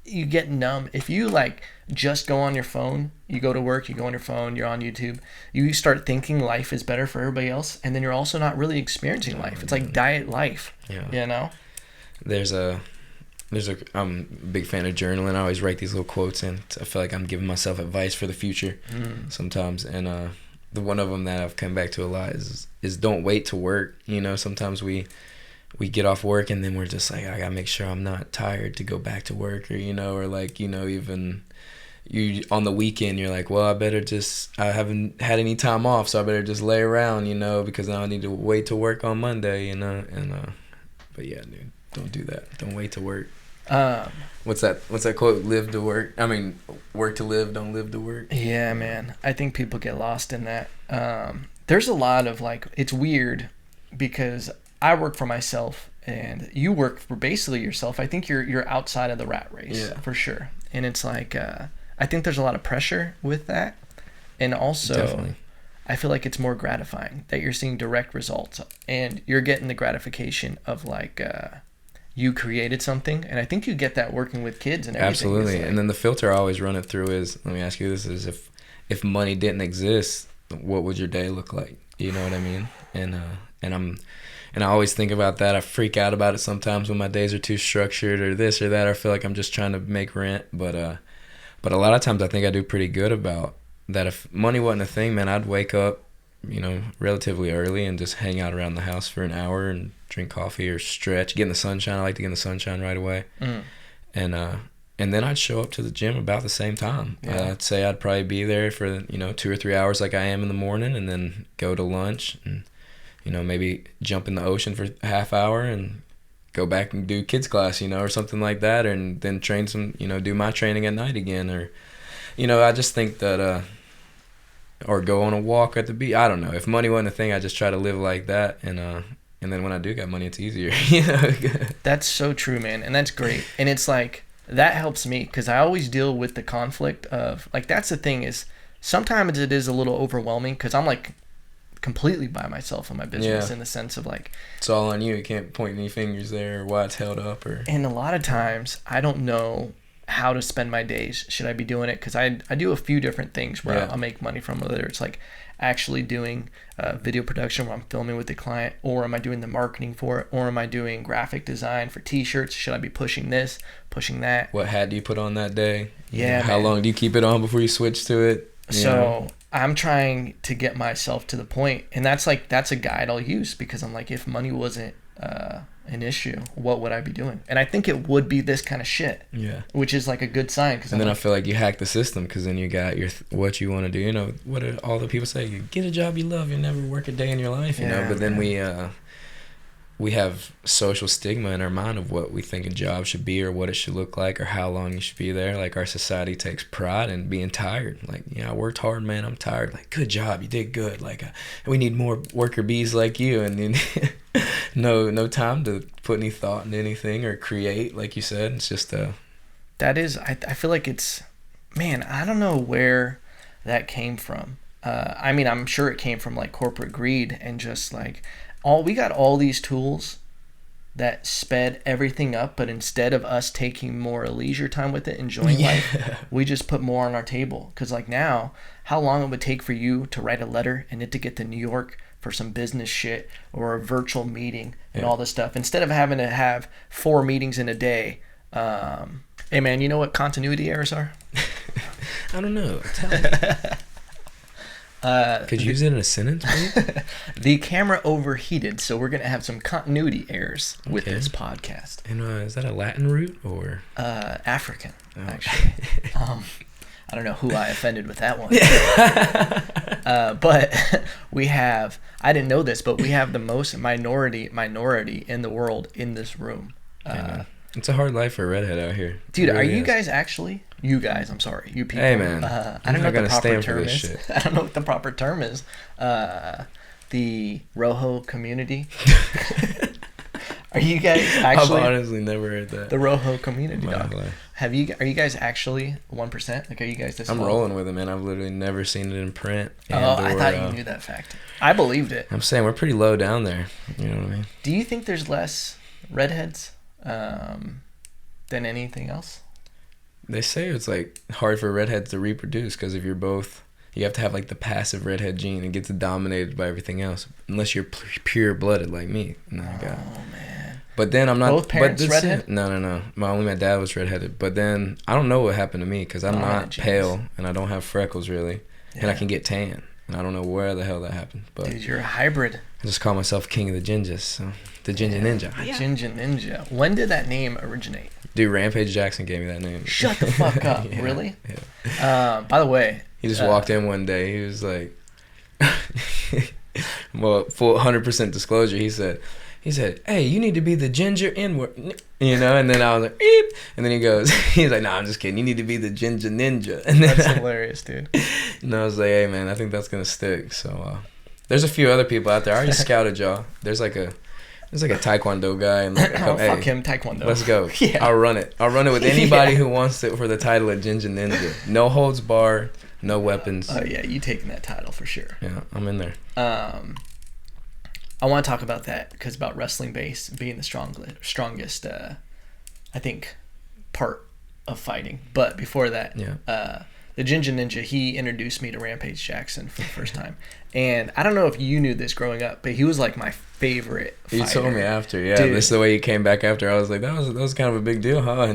you get numb. If you, like, just go on your phone, you go to work, you go on your phone, you're on YouTube, you start thinking life is better for everybody else, and then you're also not really experiencing life. It's like diet life, you know? There's I'm a big fan of journaling. I always write these little quotes in. I feel like I'm giving myself advice for the future sometimes. And the one of them that I've come back to a lot is don't wait to work. You know, sometimes we get off work and then we're just like, I gotta make sure I'm not tired to go back to work, or you know, or like, you know, even you on the weekend you're like, well, I haven't had any time off, so I better just lay around, you know, because now I need to wait to work on Monday, you know. And but yeah, dude, don't do that. Don't wait to work. What's that quote? Live to work. I mean, work to live, don't live to work. Yeah, man. I think people get lost in that. There's a lot of like, it's weird because I work for myself and you work for basically yourself. I think you're outside of the rat race for sure. And it's like, I think there's a lot of pressure with that. And also, definitely. I feel like it's more gratifying that you're seeing direct results and you're getting the gratification of like, you created something. And I think you get that working with kids and everything. Absolutely. Like, and then the filter I always run it through is, let me ask you this, is if money didn't exist, what would your day look like? You know what I mean? And I always think about that. I freak out about it sometimes when my days are too structured or this or that. I feel like I'm just trying to make rent. But a lot of times I think I do pretty good about that. If money wasn't a thing, man, I'd wake up, you know, relatively early and just hang out around the house for an hour and drink coffee or stretch, get in the sunshine. I like to get in the sunshine right away. And then I'd show up to the gym about the same time. I'd say I'd probably be there for, you know, 2 or 3 hours like I am in the morning, and then go to lunch and, you know, maybe jump in the ocean for a half hour and go back and do kids class, you know, or something like that, and then train some, you know, do my training at night again, or, you know, I just think that, or go on a walk at the beach. I don't know. If money wasn't a thing, I just try to live like that, and then when I do got money, it's easier, you know. That's so true, man, and that's great. And it's like, that helps me because I always deal with the conflict of, like, that's the thing is, sometimes it is a little overwhelming because I'm like completely by myself in my business in the sense of like, it's all on you. You can't point any fingers there or why it's held up. And a lot of times I don't know how to spend my days. Should I be doing it? Because I do a few different things where I'll make money from, whether it's like actually doing video production where I'm filming with the client, or am I doing the marketing for it, or am I doing graphic design for t-shirts? Should I be pushing this, pushing that? What hat do you put on that day? Yeah. How long do you keep it on before you switch to it? So I'm trying to get myself to the point, and that's a guide I'll use, because I'm like, if money wasn't an issue, what would I be doing? And I think it would be this kind of shit. Yeah. Which is like a good sign. And then I feel like you hack the system, because then you got your what you want to do. You know, what do all the people say? You get a job you love, you never work a day in your life. You know. But then we have social stigma in our mind of what we think a job should be, or what it should look like, or how long you should be there. Like, our society takes pride in being tired. Like, you know, I worked hard, man, I'm tired. Like, good job, you did good. Like, we need more worker bees like you. And then no time to put any thought into anything or create, like you said. It's just that is, I feel like it's, man, I don't know where that came from. I mean, I'm sure it came from like corporate greed and just like, we got all these tools that sped everything up, but instead of us taking more leisure time with it, enjoying life, we just put more on our table. Because like now, how long it would take for you to write a letter and it to get to New York for some business shit or a virtual meeting and all this stuff, instead of having to have 4 meetings in a day. Hey man, you know what continuity errors are? I don't know. Tell me. Could you use it in a sentence, please? The camera overheated, so we're going to have some continuity errors with this podcast. And is that a Latin root or? African, actually. I don't know who I offended with that one. But we have, I didn't know this, but we have the most minority in the world in this room. It's a hard life for a redhead out here. Dude, really, are you guys actually? You guys, I'm sorry. You people. Hey, man. I don't know what the proper term is. I don't know what the proper term is. The Rojo Community. Are you guys actually? I've honestly never heard that. The Rojo Community, dog. Are you guys actually 1%? Like, are you guys this I'm rolling with it, man. I've literally never seen it in print. I thought you knew that fact. I believed it. I'm saying we're pretty low down there. You know what I mean? Do you think there's less redheads than anything else? They say it's like hard for redheads to reproduce, because if you're both, you have to have like the passive redhead gene and gets dominated by everything else, unless you're pure blooded like me. Man. But then I'm not. Both parents redhead? No. My dad was redheaded. But then I don't know what happened to me because I'm not pale and I don't have freckles really, and I can get tan. And I don't know where the hell that happened. But dude, you're a hybrid. I just call myself King of the Gingers. So the Ginger Ninja. Ginger Ninja. When did that name originate? Dude, Rampage Jackson gave me that name. Shut the fuck up. Really? Yeah. By the way. He just walked in one day. He was like, well, full 100% disclosure. He said, hey, you need to be the ginger N-word. You know, and then I was like, beep. And then he's like, nah, I'm just kidding. You need to be the ginger ninja. And then that's hilarious, dude. And I was like, hey, man, I think that's going to stick. So there's a few other people out there. I already scouted y'all. There's like a taekwondo guy. And like, hey, fuck him, taekwondo. Let's go. Yeah. I'll run it with anybody who wants it for the title of Ginger Ninja. No holds barred, no weapons. Oh, yeah, you taking that title for sure. Yeah, I'm in there. I want to talk about that because about wrestling base being the strongest, I think, part of fighting. But before that, the Ginger Ninja, he introduced me to Rampage Jackson for the first time. And I don't know if you knew this growing up, but he was like my favorite fighter. You told me after, yeah. Dude. This is the way you came back after. I was like, that was kind of a big deal, huh?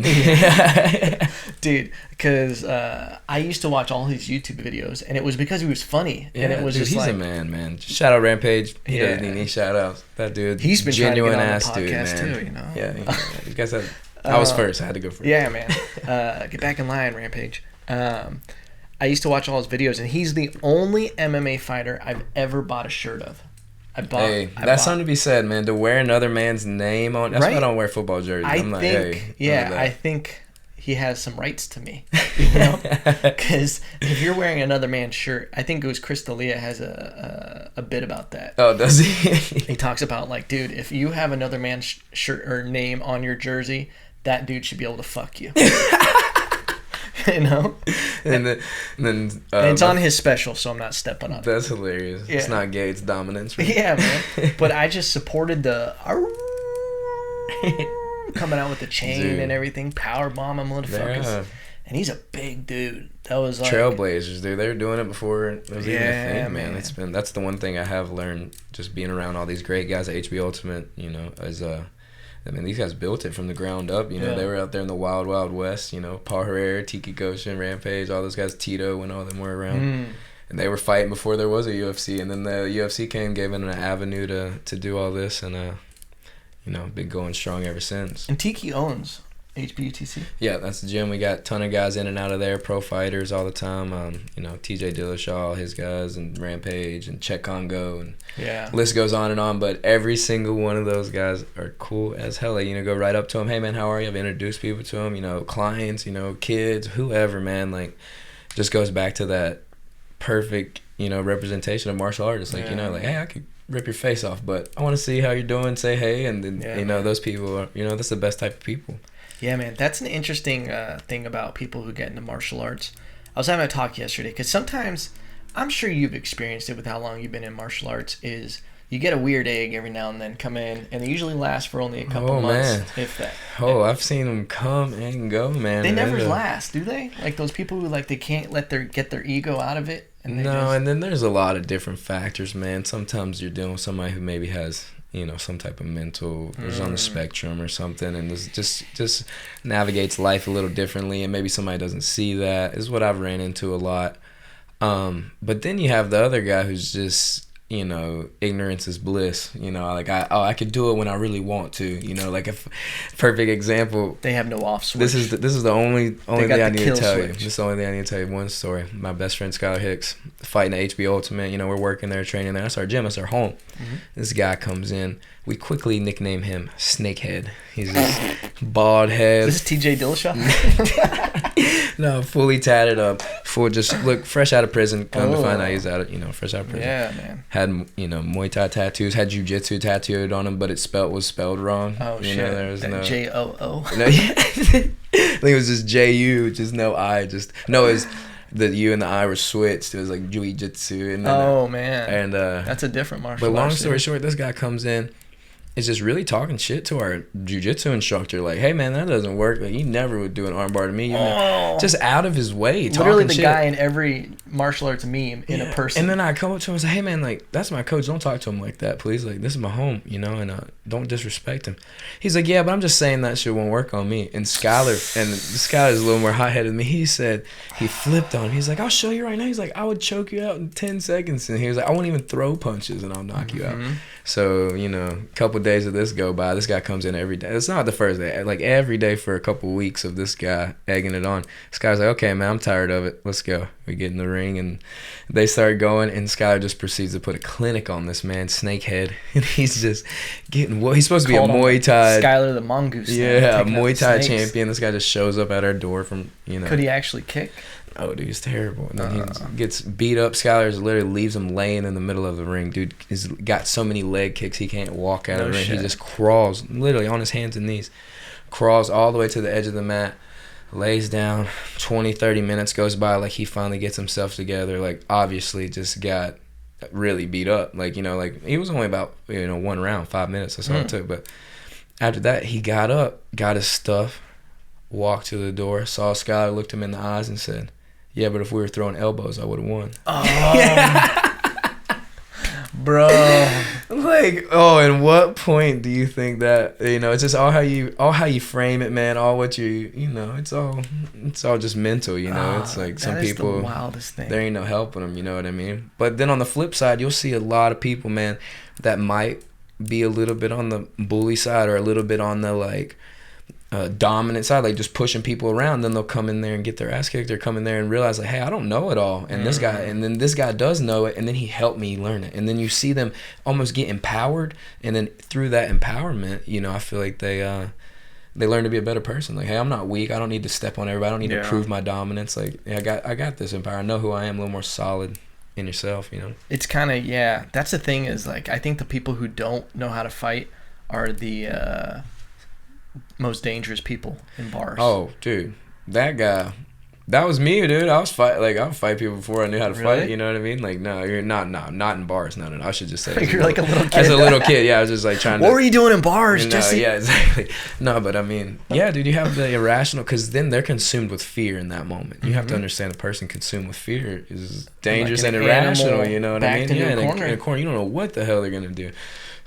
Dude, because I used to watch all his YouTube videos, and it was because he was funny. Yeah, and it was dude, just he's like, a man. Shout out Rampage. He doesn't need any shout outs. That dude, he's been genuine trying to ass get on the podcast dude, man. too, you know? Yeah, you guys had, I was first. I had to go first. Yeah, man. Get back in line, Rampage. I used to watch all his videos, and he's the only MMA fighter I've ever bought a shirt of. That's something to be said, man. To wear another man's name on. That's why I don't wear football jerseys. I think he has some rights to me. You know, because if you're wearing another man's shirt, I think it was Chris D'Elia has a bit about that. Oh, does he? He talks about like, dude, if you have another man's shirt or name on your jersey, that dude should be able to fuck you. You know, and then and it's on his special, so I'm not stepping on it. That's hilarious. Yeah. It's not gay, it's dominance. Right? Yeah, man. But I just supported the coming out with the chain and everything, power bomb him, motherfuckers. Yeah. And he's a big dude. That was like trailblazers, dude. They were doing it before it was even a thing, man. That's the one thing I have learned just being around all these great guys at HB Ultimate. You know, as I mean, these guys built it from the ground up. You know, they were out there in the wild, wild west. You know, Paul Herrera, Tiki Goshen, Rampage, all those guys, Tito, when all of them were around. And they were fighting before there was a UFC. And then the UFC came, gave them an avenue to do all this. And, you know, been going strong ever since. And Tiki owns HBUTC? Yeah, that's the gym. We got a ton of guys in and out of there, pro fighters all the time. You know, TJ Dillashaw, his guys, and Rampage, and Czech Congo, and list goes on and on. But every single one of those guys are cool as hell. Like, you know, go right up to them. Hey, man, how are you? I've introduced people to them. You know, clients, you know, kids, whoever, man. Like, just goes back to that perfect, you know, representation of martial artists. Like, you know, like, hey, I could rip your face off, but I want to see how you're doing. Say hey, and then you know, those people are, you know, that's the best type of people. Yeah, man, that's an interesting thing about people who get into martial arts. I was having a talk yesterday because sometimes, I'm sure you've experienced it with how long you've been in martial arts, is you get a weird egg every now and then come in, and they usually last for only a couple months, if that. Oh, I've seen them come and go, man. They never last, do they? Like those people who like they can't get their ego out of it. And and then there's a lot of different factors, man. Sometimes you're dealing with somebody who maybe has, you know, some type of mental, is on the spectrum or something, and just navigates life a little differently, and maybe somebody doesn't see that, is what I've ran into a lot. But then you have the other guy who's just, you know, ignorance is bliss. You know, like I could do it when I really want to. You know, like a perfect example. They have no off switch. This is the only thing I need to tell you. This is the only thing I need to tell you. One story. My best friend Skylar Hicks fighting at HB Ultimate. You know, we're working there, training there. That's our gym. That's our home. Mm-hmm. This guy comes in. We quickly nickname him Snakehead. He's a bald head. Is this TJ Dillashaw? No, fully tatted up, full just look fresh out of prison. Come to find out he's out of, you know, fresh out of prison. Yeah, man. Had, you know, Muay Thai tattoos, had jiu-jitsu tattooed on him, but it was spelled wrong. Oh, you shit. know, there was no J-O-O. No, I think it was just J-U, just no I, just no. It was the U and the I were switched. It was like jiu-jitsu. And then, man. And that's a different martial art. But long story short, this guy comes in. It's just really talking shit to our jiu-jitsu instructor. Like, hey, man, that doesn't work. Like, he never would do an armbar to me. Just out of his way. Literally the shit. Guy in every martial arts meme in a person. And then I come up to him and say, hey man, like, that's my coach, don't talk to him like that, please. Like, this is my home, you know, and don't disrespect him. He's like, yeah, but I'm just saying that shit won't work on me. And Skylar's a little more hot-headed than me. He said, he flipped on him. He's like, I'll show you right now. He's like, I would choke you out in 10 seconds. And he was like, I won't even throw punches and I'll knock you out. So, you know, a couple days of this go by. This guy comes in every day. It's not the first day. Like, every day for a couple weeks of this guy egging it on. Skylar's like, okay, man, I'm tired of it. Let's go. We get in the ring and they start going, and Skylar just proceeds to put a clinic on this man, Snakehead, and he's just getting he's supposed to be a Muay Thai. Skylar the mongoose. Yeah, a Muay Thai champion. This guy just shows up at our door from, you know. Could he actually kick? Oh, dude, he's terrible. And then he gets beat up. Skylar literally leaves him laying in the middle of the ring. Dude has got so many leg kicks he can't walk out of the ring. He just crawls, literally on his hands and knees, crawls all the way to the edge of the mat, lays down. 20, 30 minutes goes by, like he finally gets himself together. Like, obviously just got really beat up. Like, you know, like he was only about, you know, 1 round, 5 minutes. That's all it took. But after that, he got up, got his stuff, walked to the door, saw Skylar, looked him in the eyes and said, yeah, but if we were throwing elbows, I would have won. Bro. Like, and what point do you think that, you know, it's just all how you frame it, man, all what you know, it's all just mental, you know. It's like some people, the wildest thing. There ain't no helping them, you know what I mean? But then on the flip side, you'll see a lot of people, man, that might be a little bit on the bully side or a little bit on the, like, dominant side, like just pushing people around. Then they'll come in there and get their ass kicked, or come in there and realize, like, hey, I don't know it all, and this guy does know it, and then he helped me learn it. And then you see them almost get empowered, and then through that empowerment, you know, I feel like they learn to be a better person. Like, hey, I'm not weak, I don't need to step on everybody, I don't need to prove my dominance. Like, yeah, I got this empower, I know who I am, a little more solid in yourself, you know. It's kind of, that's the thing, is like, I think the people who don't know how to fight are the most dangerous people in bars. Oh, dude, that guy, that was me, dude. I would fight people before I knew how to fight. You know what I mean? Like, no, you're not in bars. No. I should just say you're like a little kid. As a little kid, yeah, I was just like trying to. What were you doing in bars, Jesse? Yeah, exactly. No, but I mean, yeah, dude, you have the irrational, because then they're consumed with fear in that moment. You have to understand a person consumed with fear is dangerous and irrational. You know what I mean? Yeah, in a corner, you don't know what the hell they're gonna do.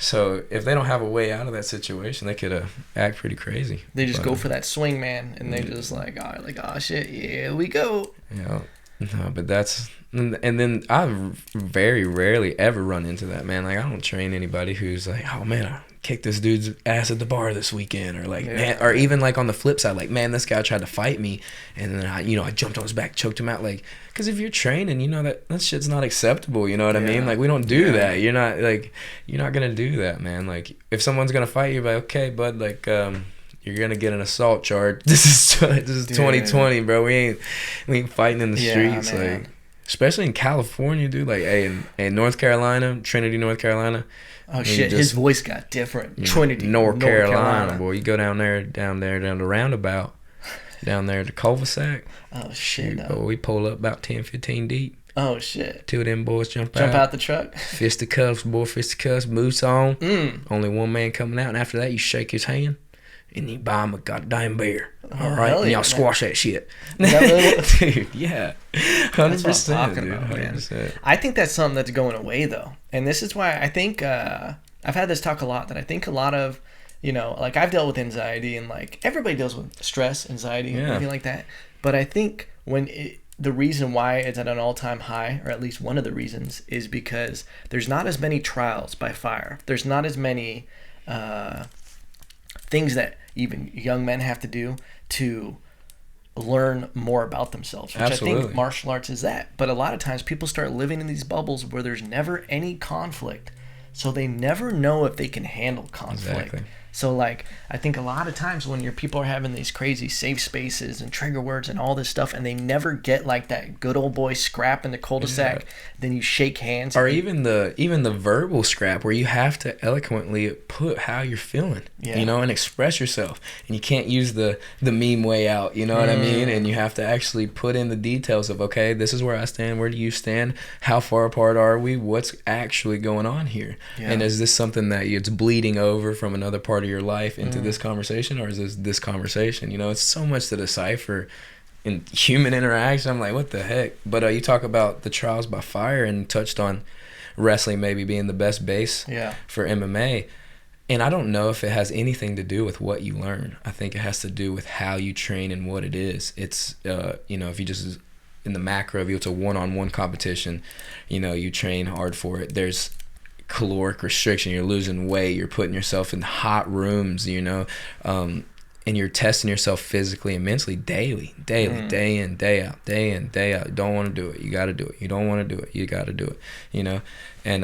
So if they don't have a way out of that situation, they could act pretty crazy. They just go for that swing, man, and they just like, oh shit, here we go. Yeah, no, but that's, and then I very rarely ever run into that, man. Like, I don't train anybody who's like, oh man, I kicked this dude's ass at the bar this weekend, or like, man, or even like on the flip side, like, man, this guy tried to fight me, and then I jumped on his back, choked him out, like. Because if you're training, you know that shit's not acceptable, you know what I mean? Like, we don't do that. You're not going to do that, man. Like, if someone's going to fight you, like, okay, bud, like, you're going to get an assault charge. This is 2020, bro. We ain't fighting in the streets. Man. Like, especially in California, dude. Like, hey, in North Carolina, Trinity, North Carolina. Oh, shit, his voice got different. Trinity, North Carolina, boy. You go down the roundabout. Down there at the cul-de-sac. Oh, shit. No. We pull up about 10, 15 deep. Oh, shit. 2 of them boys jump out the truck. Fisticuffs, boots on. Only one man coming out. And after that, you shake his hand. And you buy him a goddamn beer. All right? And y'all squash that shit. Dude, yeah. 100%, dude. 100%. I think that's something that's going away, though. And this is why I think, I've had this talk a lot, that I think a lot of, you know, like, I've dealt with anxiety, and like everybody deals with stress, anxiety, and everything like that. But I think the reason why it's at an all-time high, or at least one of the reasons, is because there's not as many trials by fire. There's not as many things that even young men have to do to learn more about themselves, which Absolutely. I think martial arts is that. But a lot of times people start living in these bubbles where there's never any conflict, so they never know if they can handle conflict. Exactly. So, like, I think a lot of times when people are having these crazy safe spaces and trigger words and all this stuff, and they never get, like, that good old boy scrap in the cul-de-sac, then you shake hands. Or even the verbal scrap where you have to eloquently put how you're feeling, you know, and express yourself. And you can't use the meme way out, you know what I mean? And you have to actually put in the details of, okay, this is where I stand, where do you stand, how far apart are we, what's actually going on here? And is this something that it's bleeding over from another part of your life into this conversation, or is this conversation? You know, it's so much to decipher in human interaction. I'm like, what the heck? But you talk about the trials by fire and touched on wrestling maybe being the best base for MMA. And I don't know if it has anything to do with what you learn. I think it has to do with how you train and what it is. It's, you know, if you just, in the macro view, it's a one-on-one competition. You know, you train hard for it. There's caloric restriction. You're losing weight. You're putting yourself in hot rooms, you know, and you're testing yourself physically and mentally daily, day in, day out, day in, day out. You don't want to do it. You got to do it. You don't want to do it. You got to do it, you know, and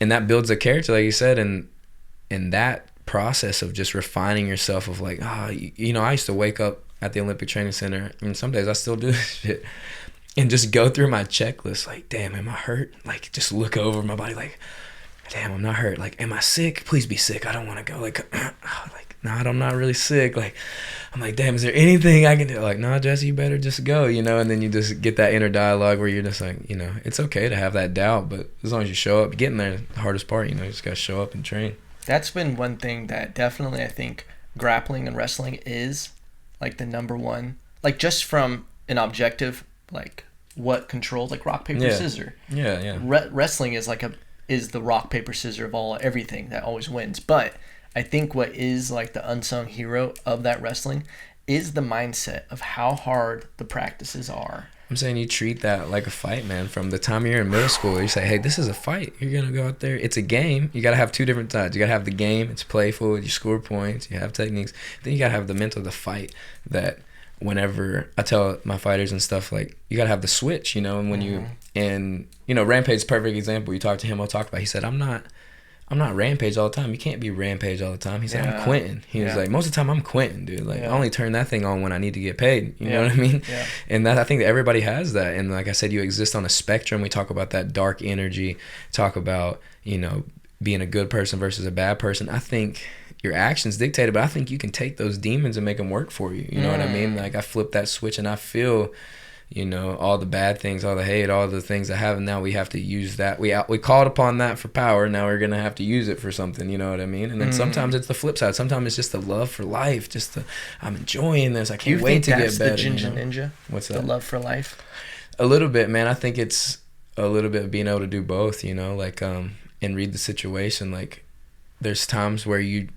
that builds a character, like you said, and that process of just refining yourself of like, you know, I used to wake up at the Olympic Training Center, and some days I still do this shit, and just go through my checklist like, damn, am I hurt? Like, just look over my body like, damn, I'm not hurt. Like, am I sick? Please be sick. I don't want to go. Like, nah, I'm not really sick. Like, I'm like, damn, is there anything I can do? Like, nah, Jesse, you better just go, you know? And then you just get that inner dialogue where you're just like, you know, it's okay to have that doubt, but as long as you show up, getting there, the hardest part, you know, you just got to show up and train. That's been one thing that definitely I think grappling and wrestling is like the number one, like just from an objective, like what controls, like rock, paper, scissors. Yeah. Wrestling is is the rock, paper, scissors of everything that always wins. But I think what is like the unsung hero of that wrestling is the mindset of how hard the practices are. I'm saying you treat that like a fight, man. From the time you're in middle school, you say, hey, this is a fight. You're going to go out there. It's a game. You got to have two different sides. You got to have the game. It's playful. You score points. You have techniques. Then you got to have the mental, the fight that whenever I tell my fighters and stuff, like, you got to have the switch, you know, and when you know, Rampage's a perfect example. You talk to him, I'll talk about, he said, I'm not Rampage all the time. You can't be Rampage all the time. He said, I'm Quentin. He was like, most of the time I'm Quentin, dude. Like, I only turn that thing on when I need to get paid. You know what I mean? Yeah. And that, I think that everybody has that. And like I said, you exist on a spectrum. We talk about that dark energy, talk about, you know, being a good person versus a bad person. I think your actions dictate it, but I think you can take those demons and make them work for you. You know what I mean? Like, I flip that switch and I feel, you know, all the bad things, all the hate, all the things I have, and now we have to use that. We called upon that for power. Now we're gonna have to use it for something. You know what I mean? And then sometimes it's the flip side. Sometimes it's just the love for life. Just I'm enjoying this. I can't wait to get better. The Ginga Ninja? What's that? The love for life. A little bit, man. I think it's a little bit of being able to do both. You know, like and read the situation. Like, there's times where you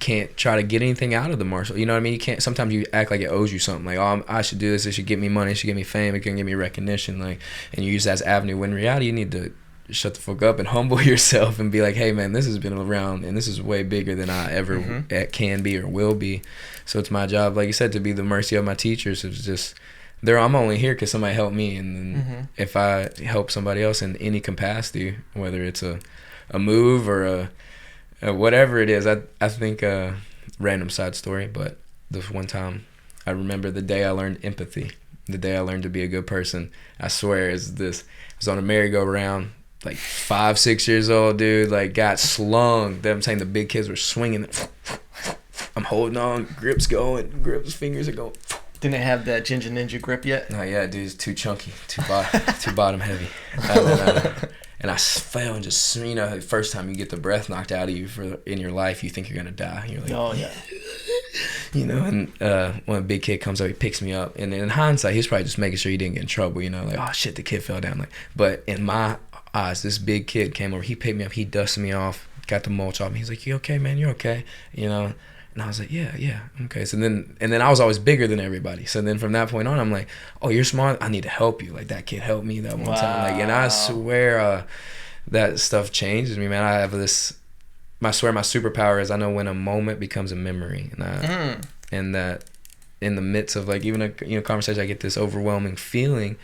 can't try to get anything out of the martial, you know what I mean? You can't, sometimes you act like it owes you something, like, oh, I should do this, it should get me money, it should get me fame, it can get me recognition, like, and you use that as avenue, when in reality you need to shut the fuck up and humble yourself and be like, hey man, this has been around and this is way bigger than I ever can be or will be. So it's my job, like you said, to be the mercy of my teachers. It's just I'm only here because somebody helped me, and then if I help somebody else in any capacity, whether it's a move or a whatever it is, I think random side story, but this one time I remember the day I learned empathy, the day I learned to be a good person. I swear, I was on a merry-go-round, like 5-6 years old, dude, like got slung. I'm saying the big kids were swinging. I'm holding on, grips fingers are going. Didn't it have that Ginga Ninja grip yet? No, yeah, dude, it's too chunky, too bottom heavy. And I fell and just, you know, the first time you get the breath knocked out of you in your life, you think you're going to die. You're like, oh, yeah. You know, and when a big kid comes up, he picks me up. And in hindsight, he's probably just making sure he didn't get in trouble, you know, like, oh, shit, the kid fell down. Like, but in my eyes, this big kid came over, he picked me up, he dusted me off, got the mulch off me. He's like, you okay, man? You okay? You know? And I was like, yeah, okay. So then I was always bigger than everybody. So then from that point on, I'm like, oh, you're smart. I need to help you. Like, that kid helped me that one time. Like, and I swear that stuff changes me, man. I have this, I swear my superpower is I know when a moment becomes a memory. And that in the midst of, like, even a conversation, I get this overwhelming feeling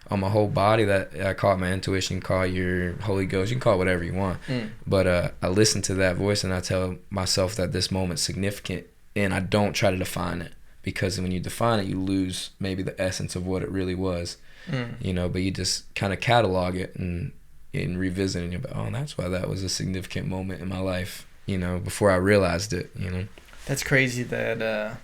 on my whole body that I call it my intuition, call it your Holy Ghost, you can call it whatever you want. But I listen to that voice and I tell myself that this moment's significant, and I don't try to define it, because when you define it, you lose maybe the essence of what it really was. You know, but you just kind of catalog it and revisit it, and you're like, oh, that's why that was a significant moment in my life, you know, before I realized it, you know. That's crazy that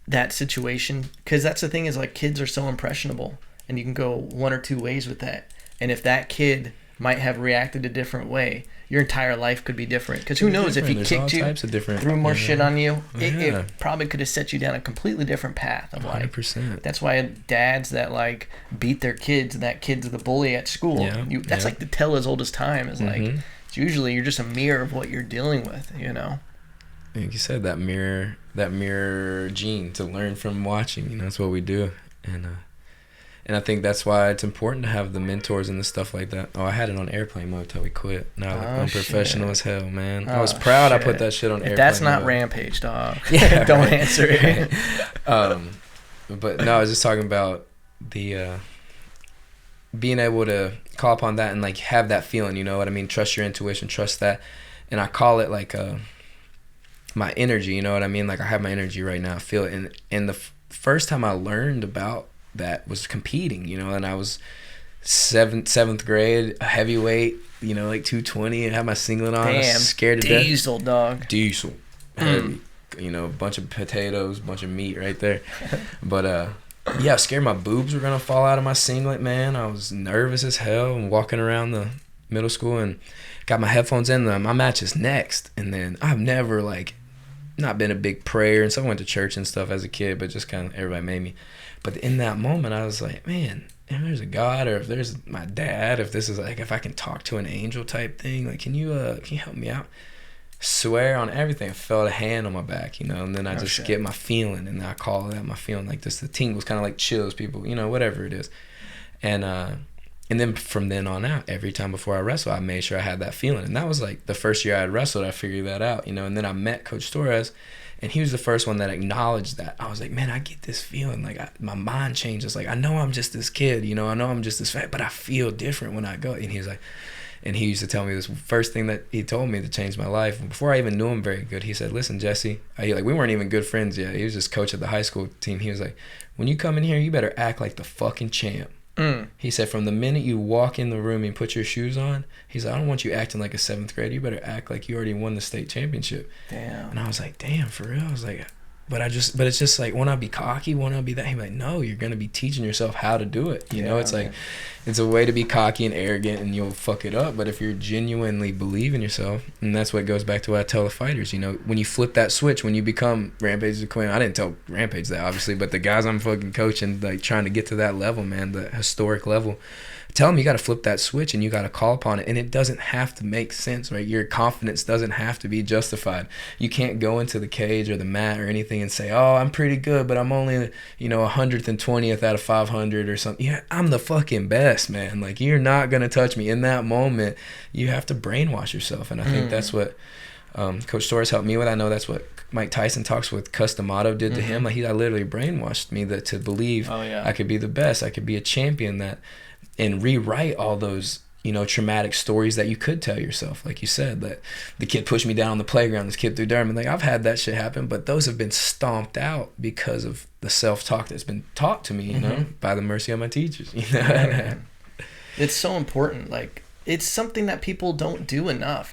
that situation, because that's the thing, is like, kids are so impressionable and you can go one or two ways with that. And if that kid might have reacted a different way. Your entire life could be different. Because who knows, if he kicked you, threw more shit on you, it probably could have set you down a completely different path of like. 100%. That's why dads that like beat their kids and that kid's the bully at school. That's like the tell as old as time. Is like it's usually you're just a mirror of what you're dealing with. You know. Like you said, that mirror gene to learn from watching. You know, that's what we do, and I think that's why it's important to have the mentors and the stuff like that. Oh, I had it on airplane mode till we quit. Now I'm professional as hell, man. I was proud I put that shit on airplane mode. That's not Rampage, dog. Yeah, don't answer it. But no, I was just talking about the being able to call upon that and like have that feeling. You know what I mean? Trust your intuition, trust that, and I call it like my energy. You know what I mean? Like I have my energy right now. I feel it. And the first time I learned about that was competing, you know, and I was seventh grade, a heavyweight, you know, like 220, and had my singlet on. Damn, I was scared to death. Diesel, dog. Diesel. Heavy. You know, a bunch of potatoes, a bunch of meat right there. But yeah, I was scared my boobs were gonna fall out of my singlet, man. I was nervous as hell and walking around the middle school and got my headphones in. My match is next, and then I've never like not been a big prayer, and so I went to church and stuff as a kid, but just kind of everybody made me. But in that moment, I was like, man, if there's a God, or if there's my dad, if this is like, if I can talk to an angel type thing, like, can you help me out? Swear on everything. I felt a hand on my back, you know, and then I just get my feeling, and I call that my feeling, like this. The tingles, kind of like chills, people, you know, whatever it is, and then from then on out, every time before I wrestle, I made sure I had that feeling, and that was like the first year I had wrestled. I figured that out, you know, and then I met Coach Torres. And he was the first one that acknowledged that. I was like, man, I get this feeling. Like, my mind changes. Like, I know I'm just this kid, you know. I know I'm just this fat, but I feel different when I go. And he was like, and he used to tell me this first thing that he told me that changed my life. Before I even knew him very good, he said, listen, Jesse. We weren't even good friends yet. He was just coach of the high school team. He was like, when you come in here, you better act like the fucking champ. He said, from the minute you walk in the room and put your shoes on, he's like, I don't want you acting like a 7th grader. You better act like you already won the state championship. Damn. And I was like, damn, for real? I was like, but it's just like, won't I be cocky? Won't I be that? He's like, no, you're going to be teaching yourself how to do it. You know, it's like, it's a way to be cocky and arrogant and you'll fuck it up. But if you're genuinely believe in yourself, and that's what goes back to what I tell the fighters, you know, when you flip that switch, when you become Rampage's queen, I didn't tell Rampage that obviously, but the guys I'm fucking coaching, like trying to get to that level, man, the historic level, tell them you got to flip that switch and you got to call upon it. And it doesn't have to make sense, right? Your confidence doesn't have to be justified. You can't go into the cage or the mat or anything and say, oh, I'm pretty good, but I'm only, you know, 120th out of 500 or something. Yeah, I'm the fucking best, man. Like, you're not going to touch me. In that moment, you have to brainwash yourself. And I think that's what Coach Torres helped me with. I know that's what Mike Tyson talks with Customato did to him. Like, I literally brainwashed me that to believe I could be the best. I could be a champion, that and rewrite all those, you know, traumatic stories that you could tell yourself. Like you said, that the kid pushed me down on the playground, this kid threw dirt. And like, I've had that shit happen, but those have been stomped out because of the self-talk that's been taught to me, you know, by the mercy of my teachers. You know? It's so important. Like, it's something that people don't do enough.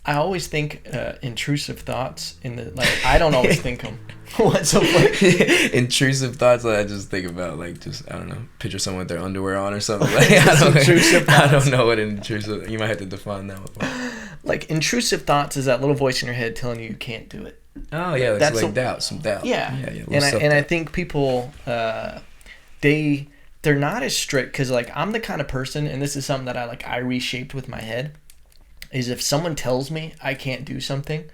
I always think intrusive thoughts in the, like, I don't always think them. What's so funny? Intrusive thoughts, like, I just think about, like, just, I don't know, picture someone with their underwear on or something. Like, I don't know what intrusive, you might have to define that one. Like, intrusive thoughts is that little voice in your head telling you can't do it. Oh, yeah, that's like some doubt. Yeah. And I think people, they're not as strict, because, like, I'm the kind of person, and this is something that I reshaped with my head, is if someone tells me I can't do something,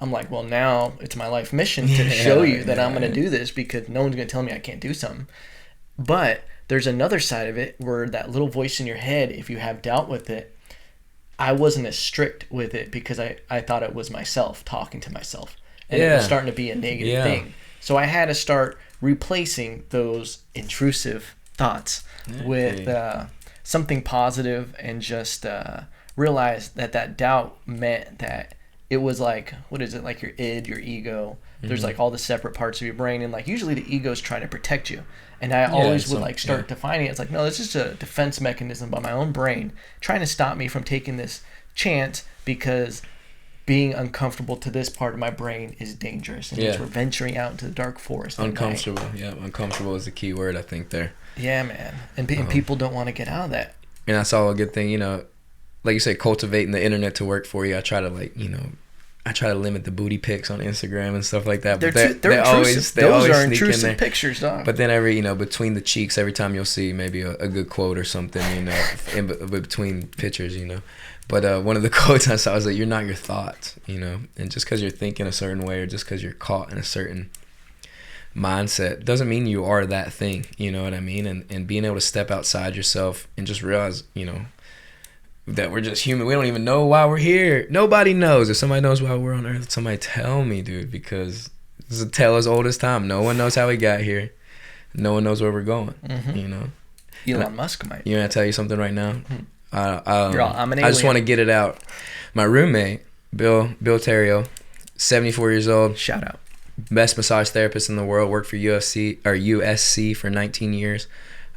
I'm like, well, now it's my life mission to show you that I'm going to do this, because no one's going to tell me I can't do something. But there's another side of it where that little voice in your head, if you have doubt with it, I wasn't as strict with it because I thought it was myself talking to myself. And it was starting to be a negative thing. So I had to start replacing those intrusive thoughts with something positive, and just realize that doubt meant that it was like, what is it, like your id, your ego, there's like all the separate parts of your brain, and like usually the ego's trying to protect you, and I always would like start defining it. It's like, no, it's just a defense mechanism by my own brain trying to stop me from taking this chance, because being uncomfortable to this part of my brain is dangerous, and means we're venturing out into the dark forest. Uncomfortable. Uncomfortable is the key word, I think, there. Yeah, man. And people don't want to get out of that. And that's all a good thing, you know. Like you say, cultivating the internet to work for you. I try to like, you know, I try to limit the booty pics on Instagram and stuff like that. But They're intrusive. Those are intrusive pictures, dog. But then every, you know, between the cheeks, every time you'll see maybe a good quote or something, you know, in between pictures, you know. But one of the quotes I saw was like, "You're not your thoughts," you know. And just because you're thinking a certain way, or just because you're caught in a certain mindset, doesn't mean you are that thing. You know what I mean? And being able to step outside yourself and just realize, you know, that we're just human. We don't even know why we're here. Nobody knows. If somebody knows why we're on Earth, somebody tell me, dude, because this is a tale as old as time. No one knows how we got here. No one knows where we're going, you know. Elon Musk might. You know, I tell you something right now? I'm an alien. I just want to get it out. My roommate, Bill Terrio, 74 years old. Shout out. Best massage therapist in the world. Worked for USC for 19 years.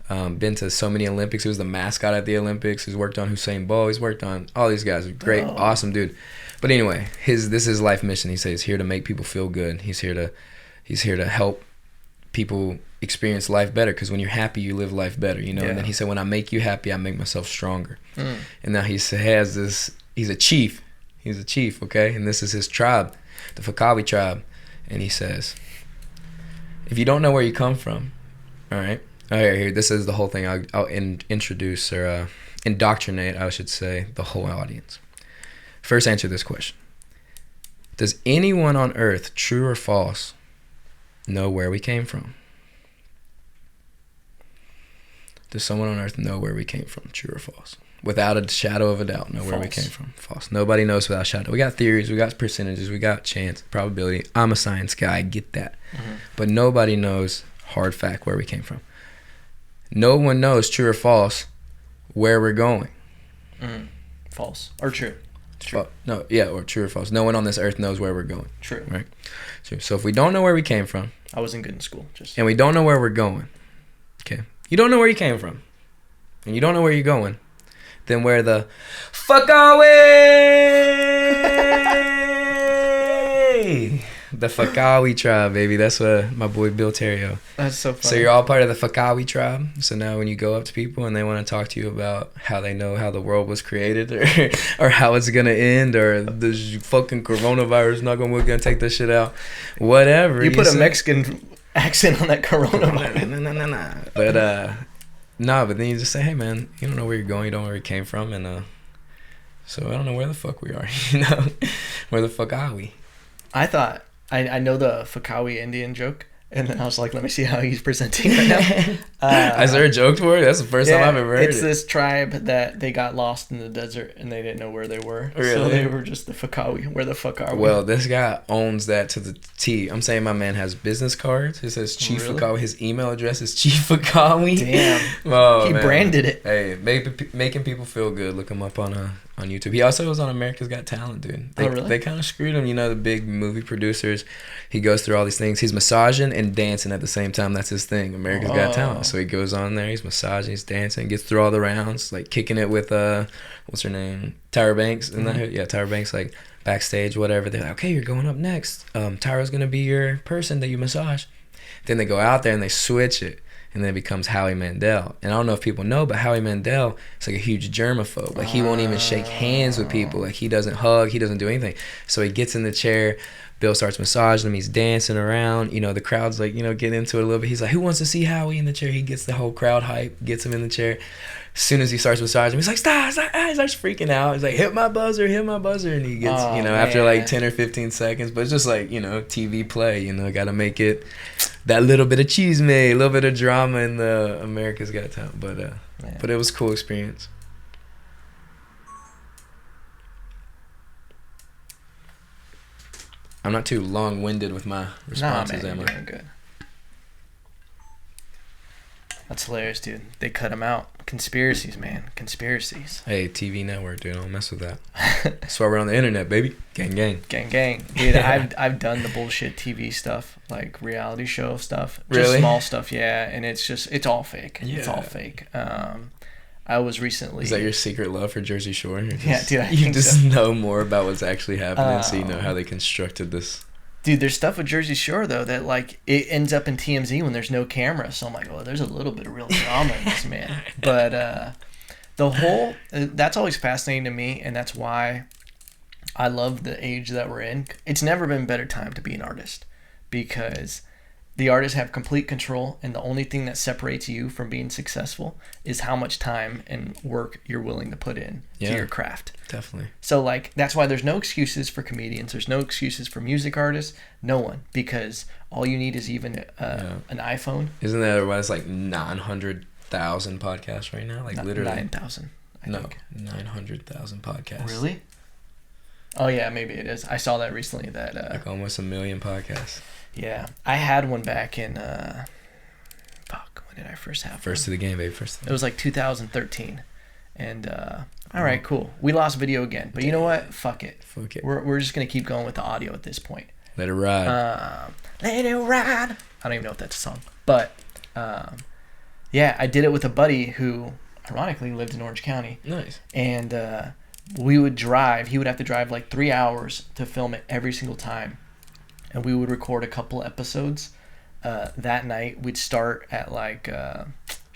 Been to so many Olympics. He was the mascot at the Olympics. He's worked on Usain Bolt. He's worked on all these guys. Great, awesome dude. But anyway, this is his life mission. He says he's here to make people feel good. He's here to help people experience life better, because when you're happy, you live life better, you know. And then he said, when I make you happy, I make myself stronger. And now he has this. He's a chief. Okay, and this is his tribe, the Fakawi tribe. And he says, if you don't know where you come from, all right. Here, this is the whole thing. I'll introduce or indoctrinate, I should say, the whole audience. First, answer this question. Does anyone on Earth, true or false, know where we came from? Does someone on Earth know where we came from, true or false? Without a shadow of a doubt, know where we came from. False. Nobody knows without a shadow. We got theories, we got percentages, we got chance, probability. I'm a science guy, I get that. But nobody knows hard fact where we came from. No one knows, true or false, where we're going. False. Or true. True. Or true or false. No one on this earth knows where we're going. True. Right? True. So if we don't know where we came from. I wasn't good in school. And we don't know where we're going. Okay. You don't know where you came from. And you don't know where you're going. Then where the fuck are we? The Fakawi tribe, baby. That's what my boy Bill Terrio. That's so funny. So you're all part of the Fakawi tribe. So now when you go up to people and they want to talk to you about how they know how the world was created, or how it's gonna end, or this fucking coronavirus we're gonna take this shit out, whatever. You put a Mexican accent on that coronavirus. No. But then you just say, hey man, you don't know where you're going, you don't know where you came from, and so I don't know where the fuck we are. You know, where the fuck are we? I thought. I know the Fakawi Indian joke, and then I was like, let me see how he's presenting right now. Is there a joke for it? That's the first time I've ever heard it. It's this tribe that they got lost in the desert, and they didn't know where they were. Really? So they were just the Fakawi. Where the fuck are we? Well, this guy owns that to the T. I'm saying my man has business cards. It says Chief Fakawi. His email address is Chief Fakawi. Damn. He branded it. Hey, making people feel good. Look him up on YouTube. He also was on America's Got Talent, dude. They kind of screwed him. You know, the big movie producers. He goes through all these things. He's massaging and dancing at the same time. That's his thing. America's Got Talent. So he goes on there. He's massaging. He's dancing. Gets through all the rounds. Like kicking it with what's her name? Tyra Banks. Tyra Banks. Like backstage, whatever. They're like, okay, you're going up next. Tyra's gonna be your person that you massage. Then they go out there and they switch it. And then it becomes Howie Mandel. And I don't know if people know, but Howie Mandel is like a huge germaphobe. Like he won't even shake hands with people. Like he doesn't hug. He doesn't do anything. So he gets in the chair. Bill starts massaging him. He's dancing around. You know, the crowd's like, you know, getting into it a little bit. He's like, who wants to see Howie in the chair? He gets the whole crowd hype, gets him in the chair. As soon as he starts massaging him, he's like, stop. He starts freaking out. He's like, hit my buzzer. And he gets, after like 10 or 15 seconds. But it's just like, you know, TV play. You know, got to make it that little bit of cheese made, a little bit of drama in the America's Got Talent. But it was a cool experience. I'm not too long-winded with my responses, am I? You're doing good. That's hilarious, dude. They cut him out. Conspiracies, man. Conspiracies. Hey, TV network, dude. Don't mess with that. That's why we're on the internet, baby. Gang, gang. Gang, gang. Dude, I've done the bullshit TV stuff, like reality show stuff. Just really? Small stuff, yeah. And it's all fake. Yeah. It's all fake. I was recently... Is that your secret love for Jersey Shore? Yeah, dude, you just know more about what's actually happening, so you know how they constructed this. Dude, there's stuff with Jersey Shore, though, that, like, it ends up in TMZ when there's no camera. So I'm like, oh, there's a little bit of real drama in this, man. But The whole that's always fascinating to me, and that's why I love the age that we're in. It's never been a better time to be an artist, because the artists have complete control, and the only thing that separates you from being successful is how much time and work you're willing to put in to your craft. Definitely. So, like, that's why there's no excuses for comedians. There's no excuses for music artists. No one, because all you need is even an iPhone. Isn't that why it's like 900,000 podcasts right now? Like literally 9,000. No, 900,000 podcasts. Really? Oh yeah, maybe it is. I saw that recently. That like almost 1 million podcasts. Yeah, I had one back in when did I first have First to the game, baby. First to the It was like 2013. And all right, cool. We lost video again, but you know what? Fuck it. We're just gonna keep going with the audio at this point. Let it ride. Let it ride. I don't even know if that's a song, but yeah, I did it with a buddy who ironically lived in Orange County. Nice. And we would drive. He would have to drive like 3 hours to film it every single time. And we would record a couple episodes that night. We'd start at like I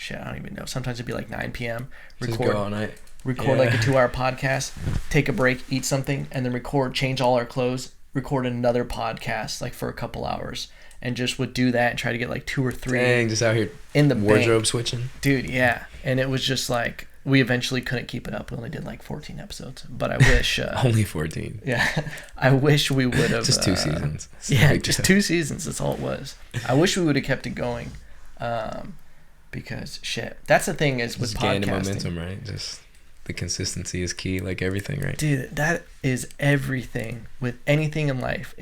don't even know. Sometimes it'd be like 9 p.m. Just go all night. Record like a 2-hour podcast, take a break, eat something, and then record, change all our clothes, record another podcast like for a couple hours, and just would do that and try to get like 2 or 3. Dang, just out here in the wardrobe bank. switching. Dude, yeah. And it was just like, we eventually couldn't keep it up. We only did like 14 episodes, but I wish only 14. Yeah, I wish we would have just 2 seasons. Yeah, just 2 seasons. That's all it was. I wish we would have kept it going, because shit. That's the thing is with just podcasting. Gaining momentum, right? Just the consistency is key, like everything, right? Dude, that is everything with anything in life.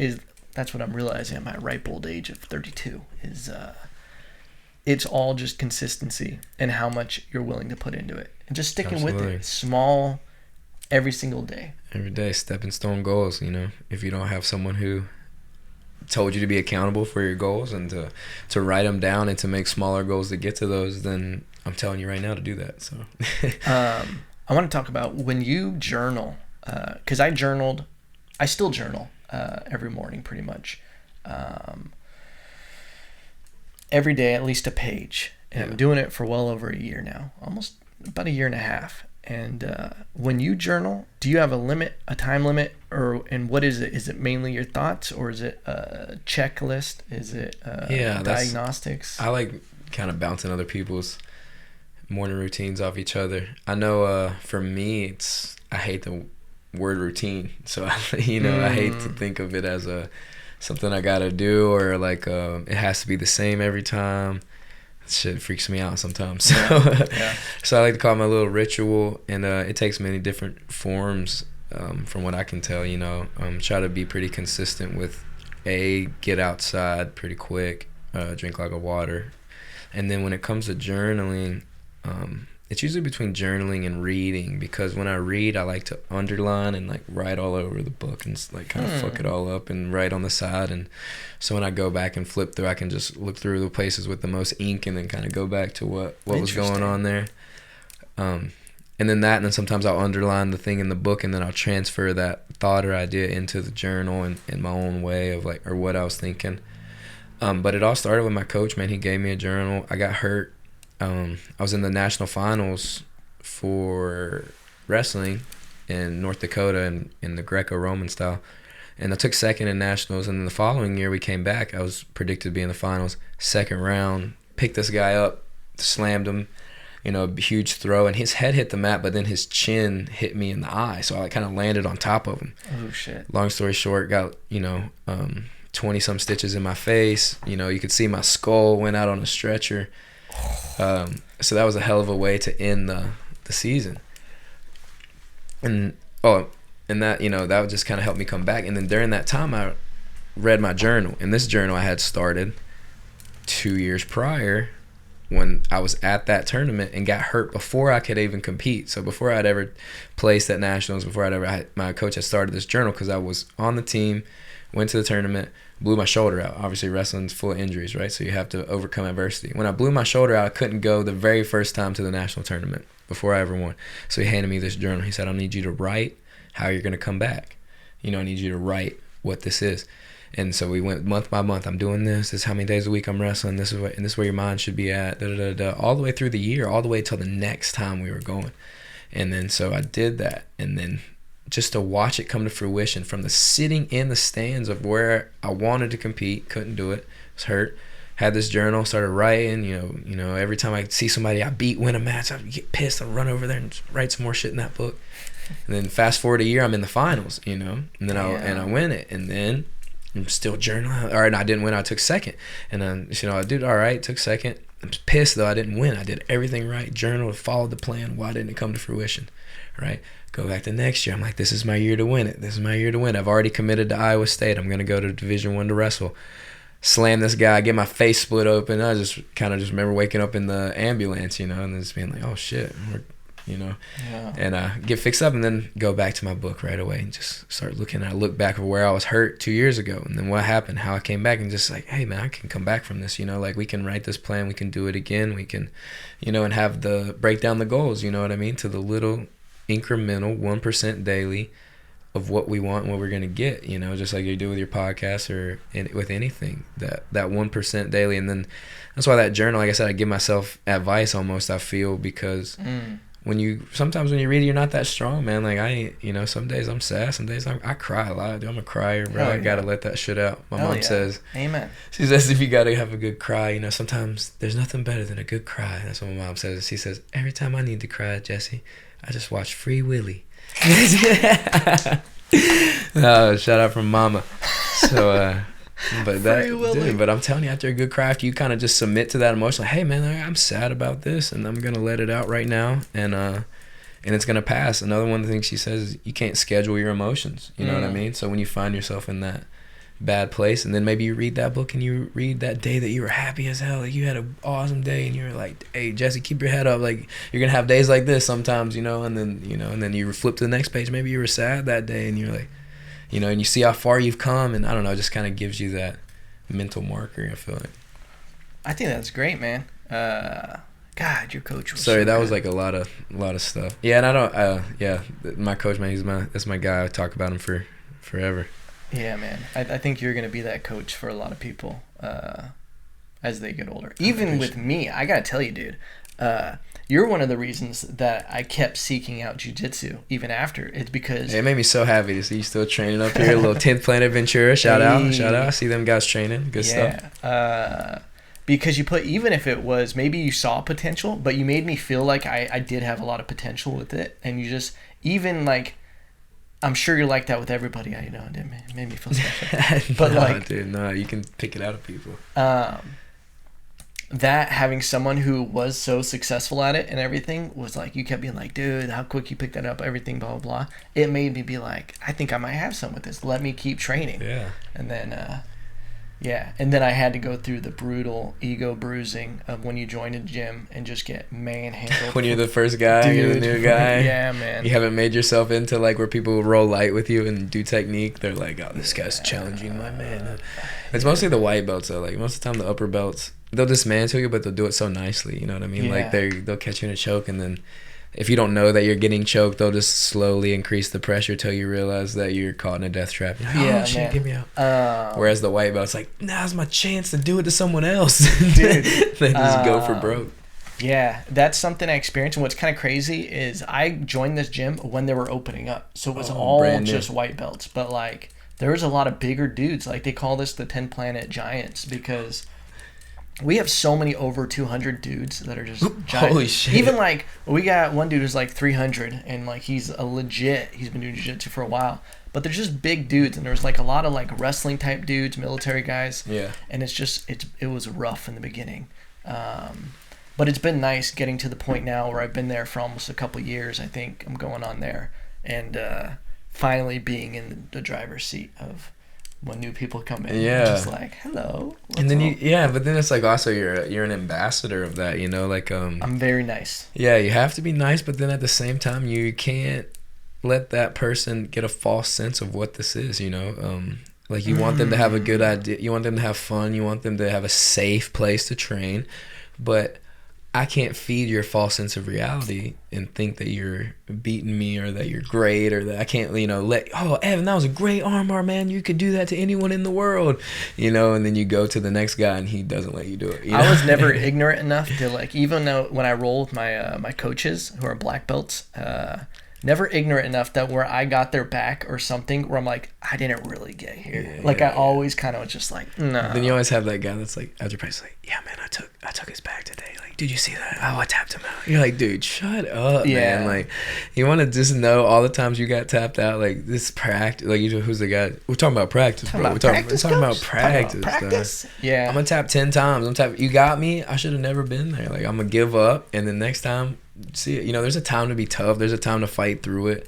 That's what I'm realizing at my ripe old age of 32 is. It's all just consistency and how much you're willing to put into it. And just sticking with it. Small, every single day. Every day, stepping stone goals, you know. If you don't have someone who told you to be accountable for your goals and to write them down and to make smaller goals to get to those, then I'm telling you right now to do that. So I want to talk about when you journal, because I still journal every morning pretty much. Every day, at least a page. And I'm doing it for well over a year now, almost about a year and a half. And when you journal, do you have a time limit, and what is it? Is it mainly your thoughts, or is it a checklist? Is it diagnostics? I like kind of bouncing other people's morning routines off each other. I know for me, I hate the word routine. So, I hate to think of it as something I gotta do, or like it has to be the same every time. Shit freaks me out sometimes. So, so I like to call it my little ritual, and it takes many different forms from what I can tell. Try to be pretty consistent with get outside pretty quick, drink a lot of water, and then when it comes to journaling, it's usually between journaling and reading, because when I read, I like to underline and like write all over the book and like kind of fuck it all up and write on the side. And so when I go back and flip through, I can just look through the places with the most ink and then kind of go back to what was going on there. And then sometimes I'll underline the thing in the book, and then I'll transfer that thought or idea into the journal in my own way of like, or what I was thinking. But it all started with my coach, man. He gave me a journal. I got hurt. I was in the national finals for wrestling in North Dakota in the Greco-Roman style, and I took second in nationals. And then the following year we came back. I was predicted to be in the finals, second round. Picked this guy up, slammed him, a huge throw, and his head hit the mat, but then his chin hit me in the eye, so I like kind of landed on top of him. Oh shit! Long story short, got 20 some stitches in my face. You could see my skull went out on a stretcher. So that was a hell of a way to end the season, and that that would just kind of help me come back. And then during that time, I read my journal, and this journal I had started 2 years prior when I was at that tournament and got hurt before I could even compete. So before I'd ever placed at nationals, my coach had started this journal, because I was on the team, went to the tournament, blew my shoulder out. Obviously, wrestling's full of injuries, right? So you have to overcome adversity. When I blew my shoulder out, I couldn't go the very first time to the national tournament before I ever won. So he handed me this journal. He said, I need you to write how you're going to come back. I need you to write what this is. And so we went month by month. I'm doing this. This is how many days a week I'm wrestling. This is where your mind should be at. All the way through the year, all the way till the next time we were going. And then so I did that, and then just to watch it come to fruition from the sitting in the stands of where I wanted to compete, couldn't do it, was hurt. Had this journal, started writing, you know, every time I see somebody I beat, win a match, I get pissed, I run over there and just write some more shit in that book. And then fast forward a year, I'm in the finals, you know, and then I win it, and then I'm still journaling. All right, I didn't win, I took second, and then, you know, I did all right, took second. I'm pissed though, I didn't win. I did everything right, journaled, followed the plan. Why didn't it come to fruition? Right? Go back to next year. I'm like, this is my year to win it. This is my year to win. I've already committed to Iowa State. I'm gonna go to Division I to wrestle. Slam this guy, get my face split open. I just remember waking up in the ambulance, you know, and then just being like, oh shit, you know, and get fixed up, and then go back to my book right away and just start looking. I look back at where I was hurt 2 years ago, and then what happened, how I came back, and just like, hey man, I can come back from this, you know, like we can write this plan, we can do it again, we can, you know, and have the break down the goals, you know what I mean, to the little incremental 1% daily of what we want and what we're going to get, you know, just like you do with your podcast or with anything, that 1% daily. And then that's why that journal, like I said, I give myself advice almost, I feel, because sometimes when you read it, you're not that strong, man. Like you know, some days I'm sad, some days I cry a lot. I'm a crier, bro. I gotta let that shit out. My mom says, amen. She says, if you gotta have a good cry, you know, sometimes there's nothing better than a good cry. That's what my mom says. She says, every time I need to cry, Jesse, I just watch Free Willy. Shout out from mama. So but I'm telling you, after a good cry, after you kind of just submit to that emotion, like, hey man, I'm sad about this and I'm gonna let it out right now, and it's gonna pass. Another one of the things she says is you can't schedule your emotions, you know what I mean? So when you find yourself in that bad place, and then maybe you read that book and you read that day that you were happy as hell, like you had an awesome day, and you're like, hey Jesse, keep your head up, like you're gonna have days like this sometimes, you know, and then you flip to the next page, maybe you were sad that day, and you're like, you know, and you see how far you've come, and I don't know, it just kind of gives you that mental marker, I feel like. I think that's great, man. God, your coach was sorry, so that good. Was like a lot of stuff. Yeah, and I don't my coach, man, that's my guy. I talk about him for forever. Yeah, man. I think you're going to be that coach for a lot of people as they get older. Even with me, I got to tell you, dude, you're one of the reasons that I kept seeking out jiu-jitsu even after. It's because... It made me so happy to see you still training up here. A little 10th Planet Ventura. Shout out. I see them guys training. Good stuff. Because you put... Even if it was... Maybe you saw potential, but you made me feel like I did have a lot of potential with it. And you just... Even like... I'm sure you're like that with everybody. I know, it made me feel special. But no, you can pick it out of people. That having someone who was so successful at it and everything was like, you kept being like, dude, how quick you picked that up, everything, blah, blah, blah. It made me be like, I think I might have some with this. Let me keep training. Yeah. And then, and then I had to go through the brutal ego bruising of when you join a gym and just get manhandled. When you're the first guy, dude, you're the new guy. Yeah, man. You haven't made yourself into like where people roll light with you and do technique. They're like, oh, this guy's challenging my man. It's mostly the white belts though. Like most of the time the upper belts, they'll dismantle you, but they'll do it so nicely. You know what I mean? Yeah. Like they'll catch you in a choke, and then if you don't know that you're getting choked, they'll just slowly increase the pressure till you realize that you're caught in a death trap. Like, oh, shit, get me out. Whereas the white belt's like, now's my chance to do it to someone else. Dude. They just go for broke. Yeah, that's something I experienced. And what's kind of crazy is I joined this gym when they were opening up. So it was all just white belts. But like, there was a lot of bigger dudes. Like they call this the 10 Planet Giants because... We have so many over 200 dudes that are just giant. Holy shit. Even like, we got one dude who's like 300 and like he's been doing jiu-jitsu for a while. But they're just big dudes, and there's like a lot of like wrestling type dudes, military guys. Yeah. And it's just, it was rough in the beginning. But it's been nice getting to the point now where I've been there for almost a couple years. I think I'm going on there. And finally being in the driver's seat of... when new people come in, just like, hello. And then but then it's like also you're an ambassador of that, you know, like I'm very nice. Yeah, you have to be nice, but then at the same time you can't let that person get a false sense of what this is, you know. Like you want them to have a good idea, you want them to have fun, you want them to have a safe place to train, but I can't feed your false sense of reality and think that you're beating me or that you're great or that I can't, Evan, that was a great armbar, man. You could do that to anyone in the world, and then you go to the next guy and he doesn't let you do it. I was never ignorant enough to even though when I roll with my coaches who are black belts, never ignorant enough that where I got their back or something where I'm like, I didn't really get here. I always kind of was just like, no. Then you always have that guy that's like, after practice, like, yeah, man, I took his back today. Like, did you see that? Oh, I tapped him out. You're like, dude, shut up, man. Like, you want to just know all the times you got tapped out. Like, this practice. Like, who's the guy? We're talking about practice, bro. We're talking about practice. Yeah. I'm going to tap 10 times. You got me. I should have never been there. Like, I'm going to give up. And then next time, see it. There's a time to be tough. There's a time to fight through it.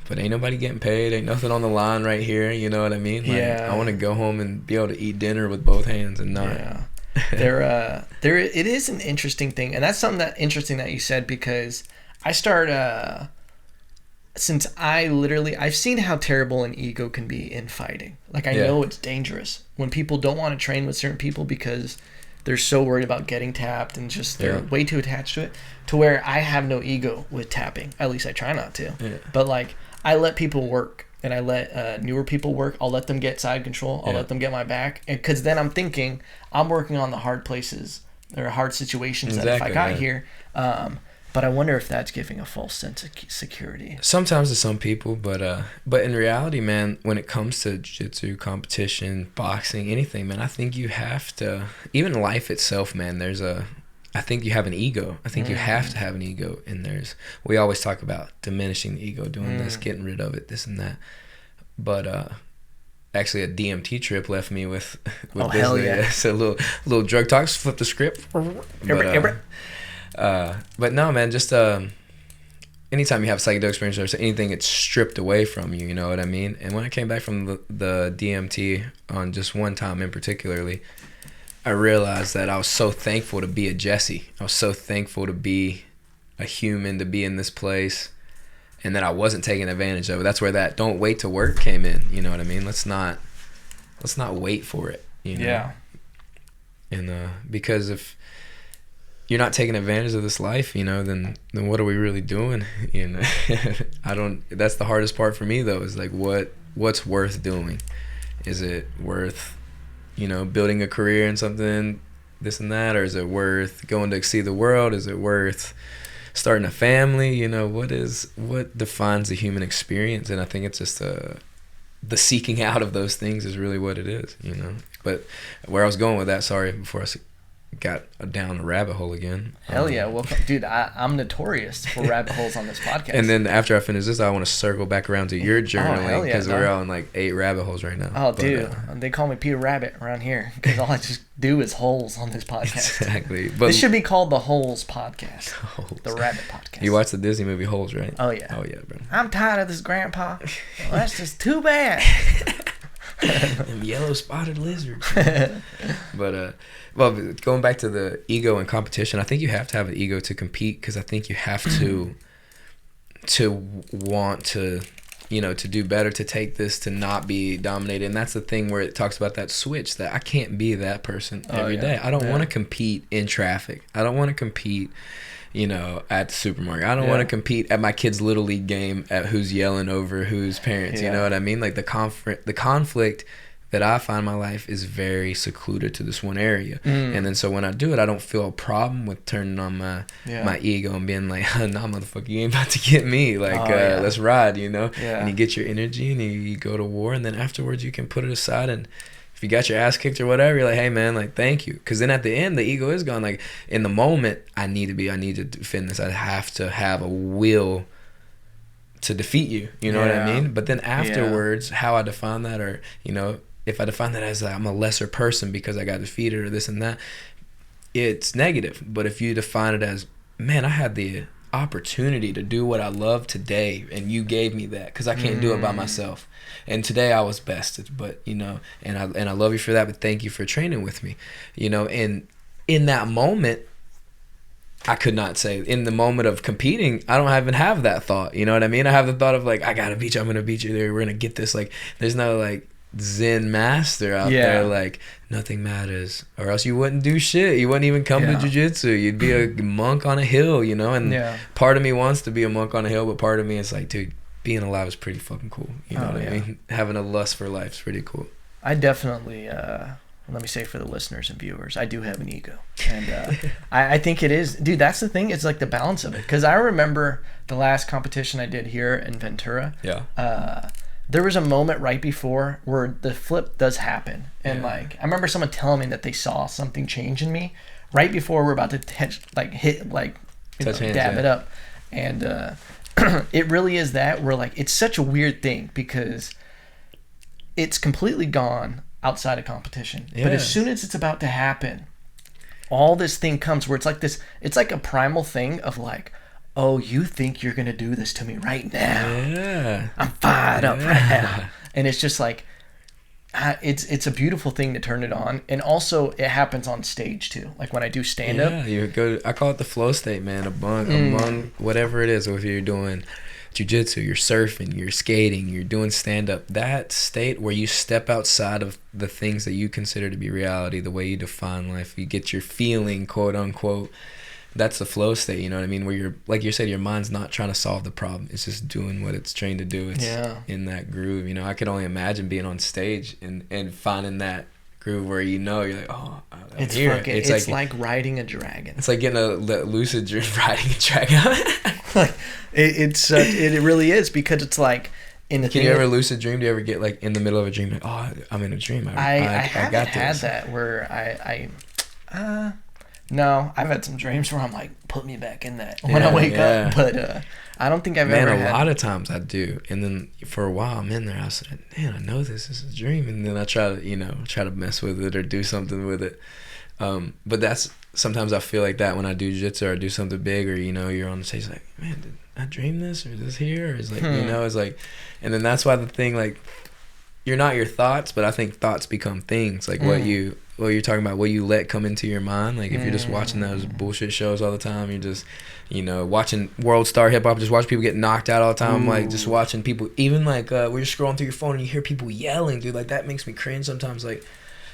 But ain't nobody getting paid. Ain't nothing on the line right here. You know what I mean? I want to go home and be able to eat dinner with both hands and not. Yeah. It is an interesting thing, and that's something that interesting that you said, because I start since I've seen how terrible an ego can be in fighting. Like, I know it's dangerous when people don't want to train with certain people because they're so worried about getting tapped and just they're way too attached to it, to where I have no ego with tapping. At least I try not to. Yeah. But I let people work, and I let newer people work. I'll let them get side control. I'll let them get my back, because then I'm thinking I'm working on the hard places or hard situations that if I got here. But I wonder if that's giving a false sense of security. Sometimes to some people, but in reality, man, when it comes to jiu-jitsu, competition, boxing, anything, man, I think you have to, even life itself, man, I think you have an ego. I think you have to have an ego. And we always talk about diminishing the ego, doing this, getting rid of it, this and that. But actually a DMT trip left me with hell yeah. So a little drug talks, flip the script. But no, man, just anytime you have psychedelic experience or anything, it's stripped away from you, you know what I mean? And when I came back from the DMT on just one time in particularly, I realized that I was so thankful to be a Jesse. I was so thankful to be a human, to be in this place, and that I wasn't taking advantage of it. That's where that don't wait to work came in, you know what I mean? Let's not wait for it, you know? Yeah. And because if you're not taking advantage of this life, then what are we really doing? That's the hardest part for me though, is like what's worth doing? Is it worth building a career in something, this and that, or is it worth going to see the world? Is it worth starting a family? What defines the human experience? And I think it's just the seeking out of those things is really what it is, But where I was going with that, sorry, before I got down a rabbit hole again. Hell yeah. Well, dude, I'm notorious for rabbit holes on this podcast. And then after I finish this, I want to circle back around to your journaling, because we're on 8 rabbit holes right now. Oh, dude, they call me Peter Rabbit around here because all I just do is holes on this podcast. Exactly. But this should be called the Holes Podcast. The Rabbit Podcast. You watched the Disney movie Holes, right? Oh yeah. Oh yeah, bro. I'm tired of this, Grandpa. Well, that's just too bad. Them yellow spotted lizards. But well, going back to the ego and competition, I think you have to have an ego to compete, because I think you have to want to to do better, to take this, to not be dominated. And that's the thing where it talks about that switch, that I can't be that person every day. I don't want to compete in traffic. I don't want to compete at the supermarket. I don't want to compete at my kid's little league game at who's yelling over whose parents. You know what I mean? Like the conflict that I find in my life is very secluded to this one area. And then so when I do it, I don't feel a problem with turning on my ego and being like, nah, motherfucker, you ain't about to get me. Like, let's ride, And you get your energy and you go to war, and then afterwards you can put it aside, and if you got your ass kicked or whatever, you're like, hey man, like, thank you. Because then at the end, the ego is gone. Like, in the moment, I need to defend this. I have to have a will to defeat you. You know what I mean? But then afterwards, how I define that, or, if I define that as I'm a lesser person because I got defeated or this and that, it's negative. But if you define it as, man, I had the opportunity to do what I love today, and you gave me that, because I can't do it by myself. And today I was bested, but and I love you for that, but thank you for training with me. And in that moment, I could not say, in the moment of competing, I don't even have that thought. You know what I mean? I have the thought of like, I gotta beat you, I'm gonna beat you there, we're gonna get this. Like, there's no like, Zen master out there, like nothing matters, or else you wouldn't do shit. You wouldn't even come to jiu-jitsu. You'd be a monk on a hill, you know. And part of me wants to be a monk on a hill, but part of me is like, dude, being alive is pretty fucking cool. You know what I mean? Having a lust for life is pretty cool. I definitely, let me say for the listeners and viewers, I do have an ego. And I think it is, dude, that's the thing. It's like the balance of it. Because I remember the last competition I did here in Ventura. There was a moment right before where the flip does happen. And like, I remember someone telling me that they saw something change in me right before we're about to dab it up. And it really is that where like, it's such a weird thing because it's completely gone outside of competition. But as soon as it's about to happen, all this thing comes where it's like this, it's like a primal thing of like, oh, you think you're gonna do this to me right now? I'm fired up right now. And it's just like, it's a beautiful thing to turn it on. And also it happens on stage too, like when I do stand up. I call it the flow state, man. Among whatever it is, or if you're doing jiu-jitsu, you're surfing, you're skating, you're doing stand-up, that state where you step outside of the things that you consider to be reality, the way you define life, you get your feeling, quote unquote, that's the flow state, you know what I mean, where you're, like you said, your mind's not trying to solve the problem, it's just doing what it's trained to do. It's in that groove, you know. I could only imagine being on stage and finding that groove where, you know, you're like, oh, it's fucking, it's like riding a dragon. It's like getting a lucid dream riding a dragon. Like it really is, because it's like in the Can you ever lucid dream? Do you ever get like in the middle of a dream like, oh, I'm in a dream, I haven't had that where no, I've had some dreams where I'm like, put me back in that when I wake up, but I don't think I've ever had. A lot of times I do, and then for a while I'm in there, I said, man, I know this is a dream, and then I try to mess with it or do something with it. But that's, sometimes I feel like that when I do jiu-jitsu or I do something big, or, you know, you're on the stage like, man, did I dream this, or is this here? Or it's like, you know, it's like, and then that's why the thing, like, you're not your thoughts, but I think thoughts become things. Like what you're talking about, what you let come into your mind. Like if you're just watching those bullshit shows all the time, you're just, you know, watching World Star Hip Hop, just watch people get knocked out all the time. Like just watching people, even like where you're scrolling through your phone and you hear people yelling, dude, like that makes me cringe sometimes, like,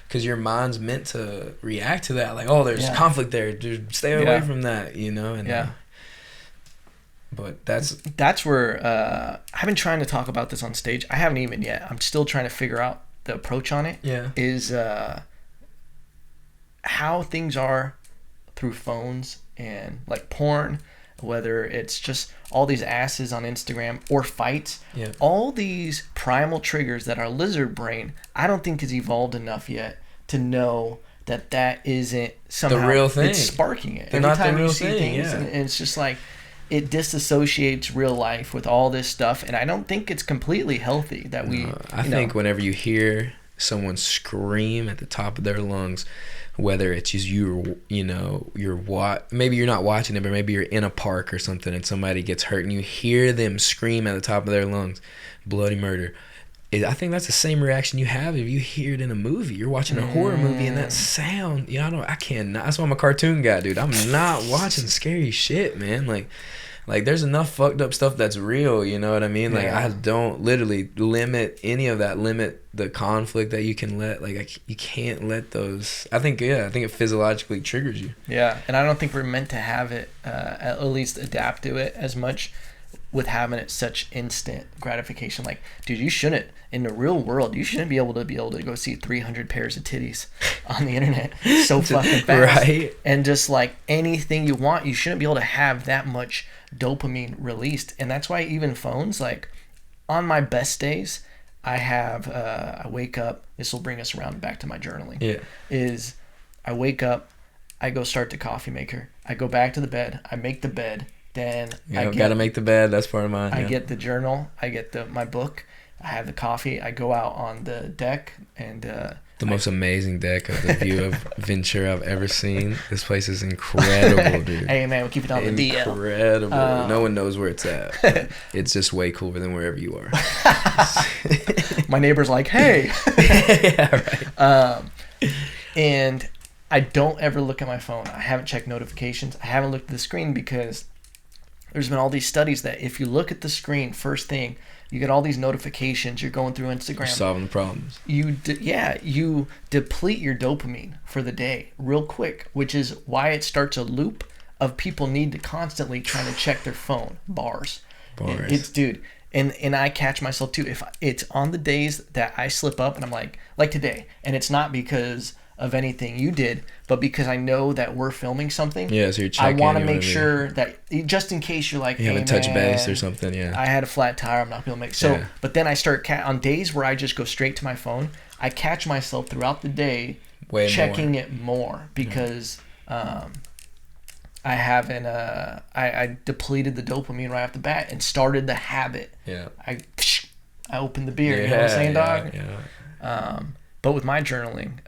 because your mind's meant to react to that. Like, oh, there's conflict there, dude, stay away from that, you know. And but that's where I've been trying to talk about this on stage. I haven't even yet. I'm still trying to figure out the approach on it. Is how things are through phones and like porn, whether it's just all these asses on Instagram or fights, all these primal triggers that our lizard brain, I don't think is evolved enough yet to know that isn't somehow the real thing. It's sparking it. They're Every not time the real you see thing, things, and it's just like, it disassociates real life with all this stuff, and I don't think it's completely healthy that we. I think whenever you hear someone scream at the top of their lungs, whether it's just maybe you're not watching it, but maybe you're in a park or something, and somebody gets hurt, and you hear them scream at the top of their lungs, bloody murder. I think that's the same reaction you have if you hear it in a movie. You're watching a horror movie, and that sound, I cannot. That's why I'm a cartoon guy, dude. I'm not watching scary shit, man. Like there's enough fucked up stuff that's real, you know what I mean? Like I don't literally limit any of that. Limit the conflict that you can let. Like you can't let those. I think it physiologically triggers you. Yeah, and I don't think we're meant to have it. At least adapt to it as much. With having it such instant gratification, like, dude, you shouldn't, in the real world, you shouldn't be able to go see 300 pairs of titties on the internet so fucking fast, right? And just like anything you want, you shouldn't be able to have that much dopamine released. And that's why even phones, like on my best days, I have I wake up, this will bring us around back to my journaling, is I wake up, I go start the coffee maker, I go back to the bed, I make the bed. Then I gotta make the bed. That's part of mine. I get the journal. I get my book. I have the coffee. I go out on the deck and the most amazing deck of the view of Ventura I've ever seen. This place is incredible, dude. Hey man, we'll keep it on the DL. Incredible. No one knows where it's at. It's just way cooler than wherever you are. My neighbor's like, hey. Right. And I don't ever look at my phone. I haven't checked notifications. I haven't looked at the screen because there's been all these studies that if you look at the screen first thing, you get all these notifications, you're going through Instagram. You're solving the problems. You deplete your dopamine for the day real quick, which is why it starts a loop of people need to constantly trying to check their phone. Bars. It's dude. And I catch myself too. If it's on the days that I slip up and I'm like today, and it's not because of anything you did, but because I know that we're filming something. Yeah, so you're checking. I want to make sure that just in case you're like, you haven't touched base or something. Yeah, I had a flat tire. I'm not gonna make so. Yeah. But then I start on days where I just go straight to my phone. I catch myself throughout the day checking it more because I haven't. I depleted the dopamine right off the bat and started the habit. Yeah. I opened the beer. You know what I'm saying, dog? Yeah. But with my journaling,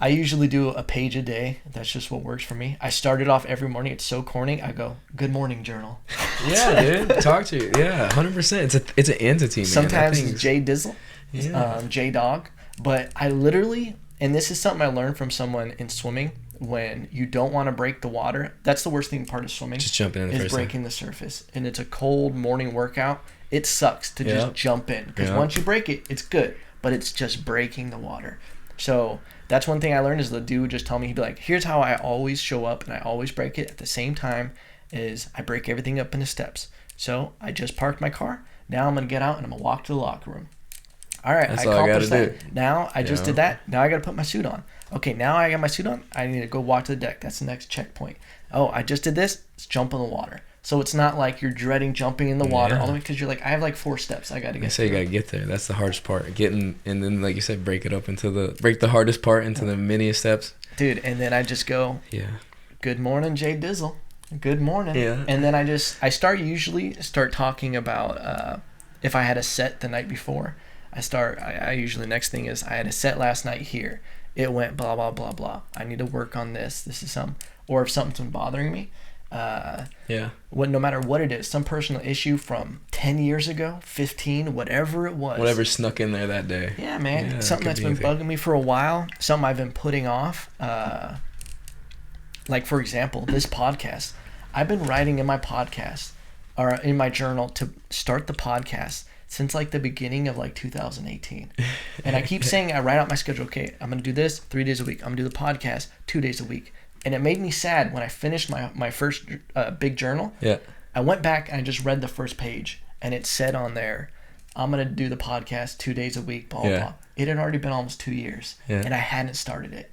I usually do a page a day. That's just what works for me. I start it off every morning. It's so corny. I go, "Good morning, journal." Yeah, dude. Talk to you. Yeah, 100%. It's an entity, man. Sometimes it's J Dizzle, J Dog. But I literally, and this is something I learned from someone in swimming. When you don't want to break the water, that's the worst thing part of swimming. Just jumping in the is breaking the surface, and it's a cold morning workout. It sucks to just jump in because once you break it, it's good, but it's just breaking the water. So that's one thing I learned is the dude would just tell me, he'd be like, "Here's how I always show up, and I always break it at the same time. Is I break everything up into steps. So I just parked my car. Now I'm gonna get out and I'm gonna walk to the locker room. All right, I accomplished that. Now I just did that. Now I gotta put my suit on. Okay, now I got my suit on. I need to go walk to the deck. That's the next checkpoint. Oh, I just did this. Let's jump in the water. So it's not like you're dreading jumping in the water all the way because you're like, I have like 4 steps I got to get. You got to get there. That's the hardest part. Getting, and then like you said, break the hardest part into the miniest steps. Dude, and then I just go, good morning, Jay Dizzle. Good morning. Yeah. And then I usually start talking about if I had a set the night before. I usually next thing is I had a set last night here. It went blah, blah, blah, blah. I need to work on this. This is or if something's been bothering me. No matter what it is, some personal issue from 10 years ago, 15, whatever it was. Whatever snuck in there that day. Yeah, man. Yeah, something that's been bugging me for a while. Something I've been putting off. Like, for example, this podcast. I've been writing in my podcast or in my journal to start the podcast since like the beginning of like 2018. And I keep saying, I write out my schedule. Okay, I'm going to do this 3 days a week. I'm going to do the podcast 2 days a week. And it made me sad when I finished my first big journal. Yeah. I went back and I just read the first page and it said on there, I'm going to do the podcast 2 days a week, blah, blah. It had already been almost 2 years and I hadn't started it.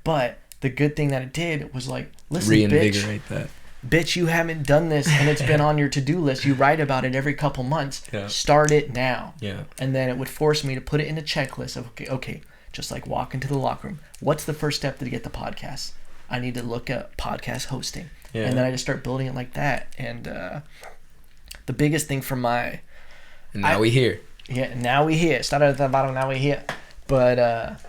But the good thing that it did was like, listen, reinvigorate that. Bitch, you haven't done this and it's been on your to-do list. You write about it every couple months. Yeah. Start it now. Yeah. And then it would force me to put it in a checklist of, okay, just like walk into the locker room. What's the first step to get the podcast? I need to look at podcast hosting. Yeah. And then I just start building it like that. And the biggest thing for my... And now we here. Yeah, now we here. Started at the bottom, now we here. But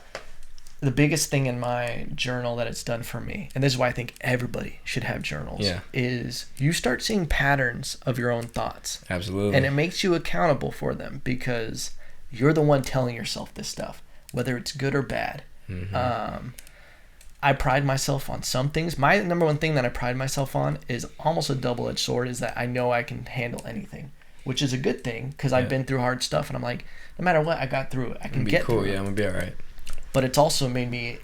the biggest thing in my journal that it's done for me, and this is why I think everybody should have journals, is you start seeing patterns of your own thoughts. Absolutely. And it makes you accountable for them because you're the one telling yourself this stuff, whether it's good or bad. Mm-hmm. I pride myself on some things. My number one thing that I pride myself on is almost a double-edged sword, is that I know I can handle anything, which is a good thing because I've been through hard stuff and I'm like, no matter what, I got through it. I can get through it. Yeah, I'm going to be all right. But it's also made me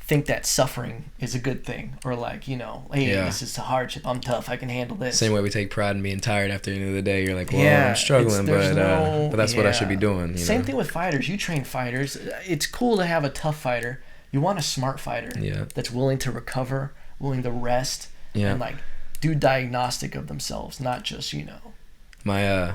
think that suffering is a good thing, or like, you know, hey, this is a hardship. I'm tough. I can handle this. Same way we take pride in being tired after the end of the day. You're like, well, I'm struggling, but that's what I should be doing. Same thing with fighters. You train fighters. It's cool to have a tough fighter. You want a smart fighter that's willing to recover, willing to rest, and like do diagnostic of themselves, not just, you know.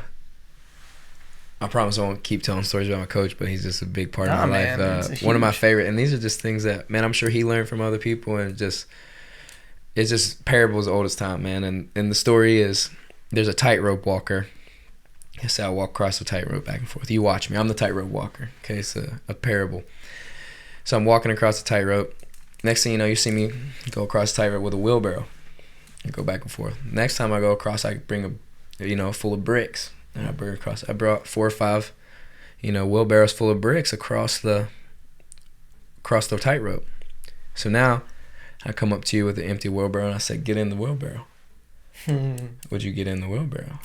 I promise I won't keep telling stories about my coach, but he's just a big part of my life. One of my favorite, and these are just things that, man, I'm sure he learned from other people, and it's just parables old as time, man. And the story is, there's a tightrope walker. I say I walk across the tightrope back and forth. You watch me. I'm the tightrope walker. Okay, it's a parable. So I'm walking across the tightrope. Next thing you know, you see me go across the tightrope with a wheelbarrow and go back and forth. Next time I go across, I bring full of bricks. And I brought 4 or 5, wheelbarrows full of bricks across the tightrope. So now I come up to you with an empty wheelbarrow and I say, get in the wheelbarrow. Would you get in the wheelbarrow?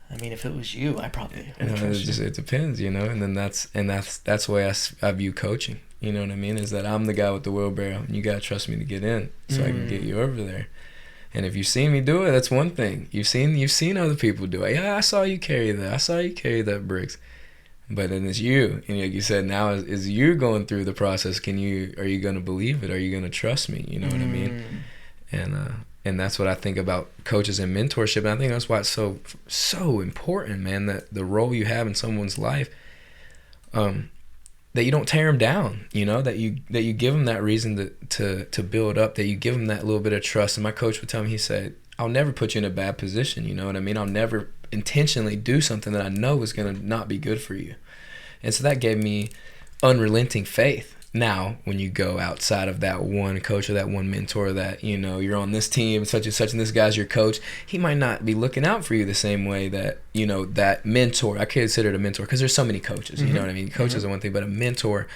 I mean, if it was you, I probably would it depends, you know. And then that's the way I view coaching. You know what I mean? Is that I'm the guy with the wheelbarrow, and you gotta trust me to get in, so I can get you over there. And if you've seen me do it, that's one thing. You've seen other people do it. Yeah, I saw you carry that. I saw you carry that bricks. But then it's you, and like you said, now is you going through the process. Are you gonna believe it? Are you gonna trust me? You know what I mean? And that's what I think about coaches and mentorship. And I think that's why it's so important, man, that the role you have in someone's life, that you don't tear them down, you know, that you give them that reason to build up, that you give them that little bit of trust. And my coach would tell me, he said, I'll never put you in a bad position, you know what I mean? I'll never intentionally do something that I know is going to not be good for you. And so that gave me unrelenting faith. Now, when you go outside of that one coach or that one mentor that, you know, you're on this team, such and such, and this guy's your coach, he might not be looking out for you the same way that, you know, that mentor, I consider it a mentor because there's so many coaches, you know what I mean? Coaches are one thing, but a mentor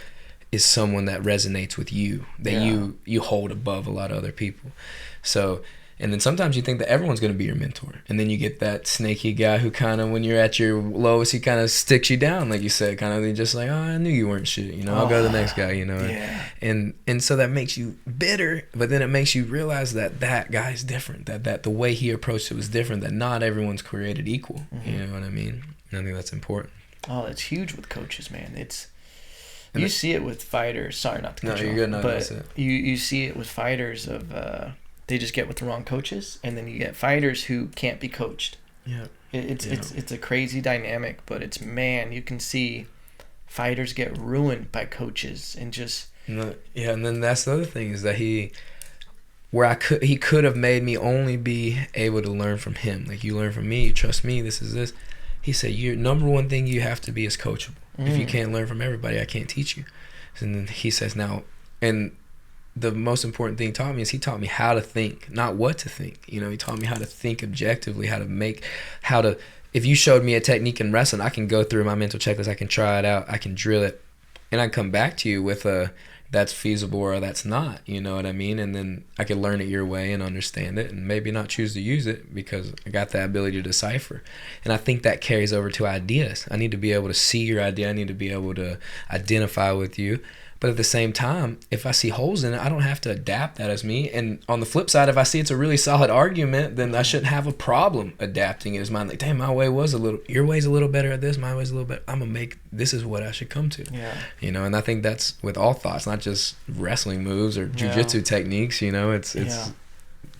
is someone that resonates with you, that you hold above a lot of other people. So, and then sometimes you think that everyone's going to be your mentor. And then you get that snaky guy who kind of, when you're at your lowest, he kind of sticks you down, like you said, kind of just like, oh, I knew you weren't shit. You know, I'll go to the next guy, you know. Yeah. And so that makes you bitter, but then it makes you realize that guy's different, that the way he approached it was different, that not everyone's created equal. You know what I mean? And I think that's important. Oh, that's huge with coaches, man. You see it with fighters. Sorry, not to cut you off, you're good. No, but that's it. You see it with fighters of they just get with the wrong coaches, and then you get fighters who can't be coached. Yeah, it's a crazy dynamic, but you can see fighters get ruined by coaches and just. And then that's the other thing is that he could have made me only be able to learn from him. Like, you learn from me, you trust me. This is this. He said, your number one thing you have to be is coachable. If you can't learn from everybody, I can't teach you. And then he says now, and the most important thing he taught me is he taught me how to think, not what to think. You know, he taught me how to think objectively, if you showed me a technique in wrestling, I can go through my mental checklist, I can try it out, I can drill it, and I come back to you with that's feasible or that's not, you know what I mean? And then I could learn it your way and understand it and maybe not choose to use it because I got the ability to decipher. And I think that carries over to ideas. I need to be able to see your idea. I need to be able to identify with you. But at the same time, if I see holes in it, I don't have to adapt that as me. And on the flip side, if I see it's a really solid argument, then I shouldn't have a problem adapting it as mine. Like, damn, my way was your way's a little better at this, my way's a little better. This is what I should come to. Yeah. You know, and I think that's with all thoughts, not just wrestling moves or jiu-jitsu techniques, you know, it's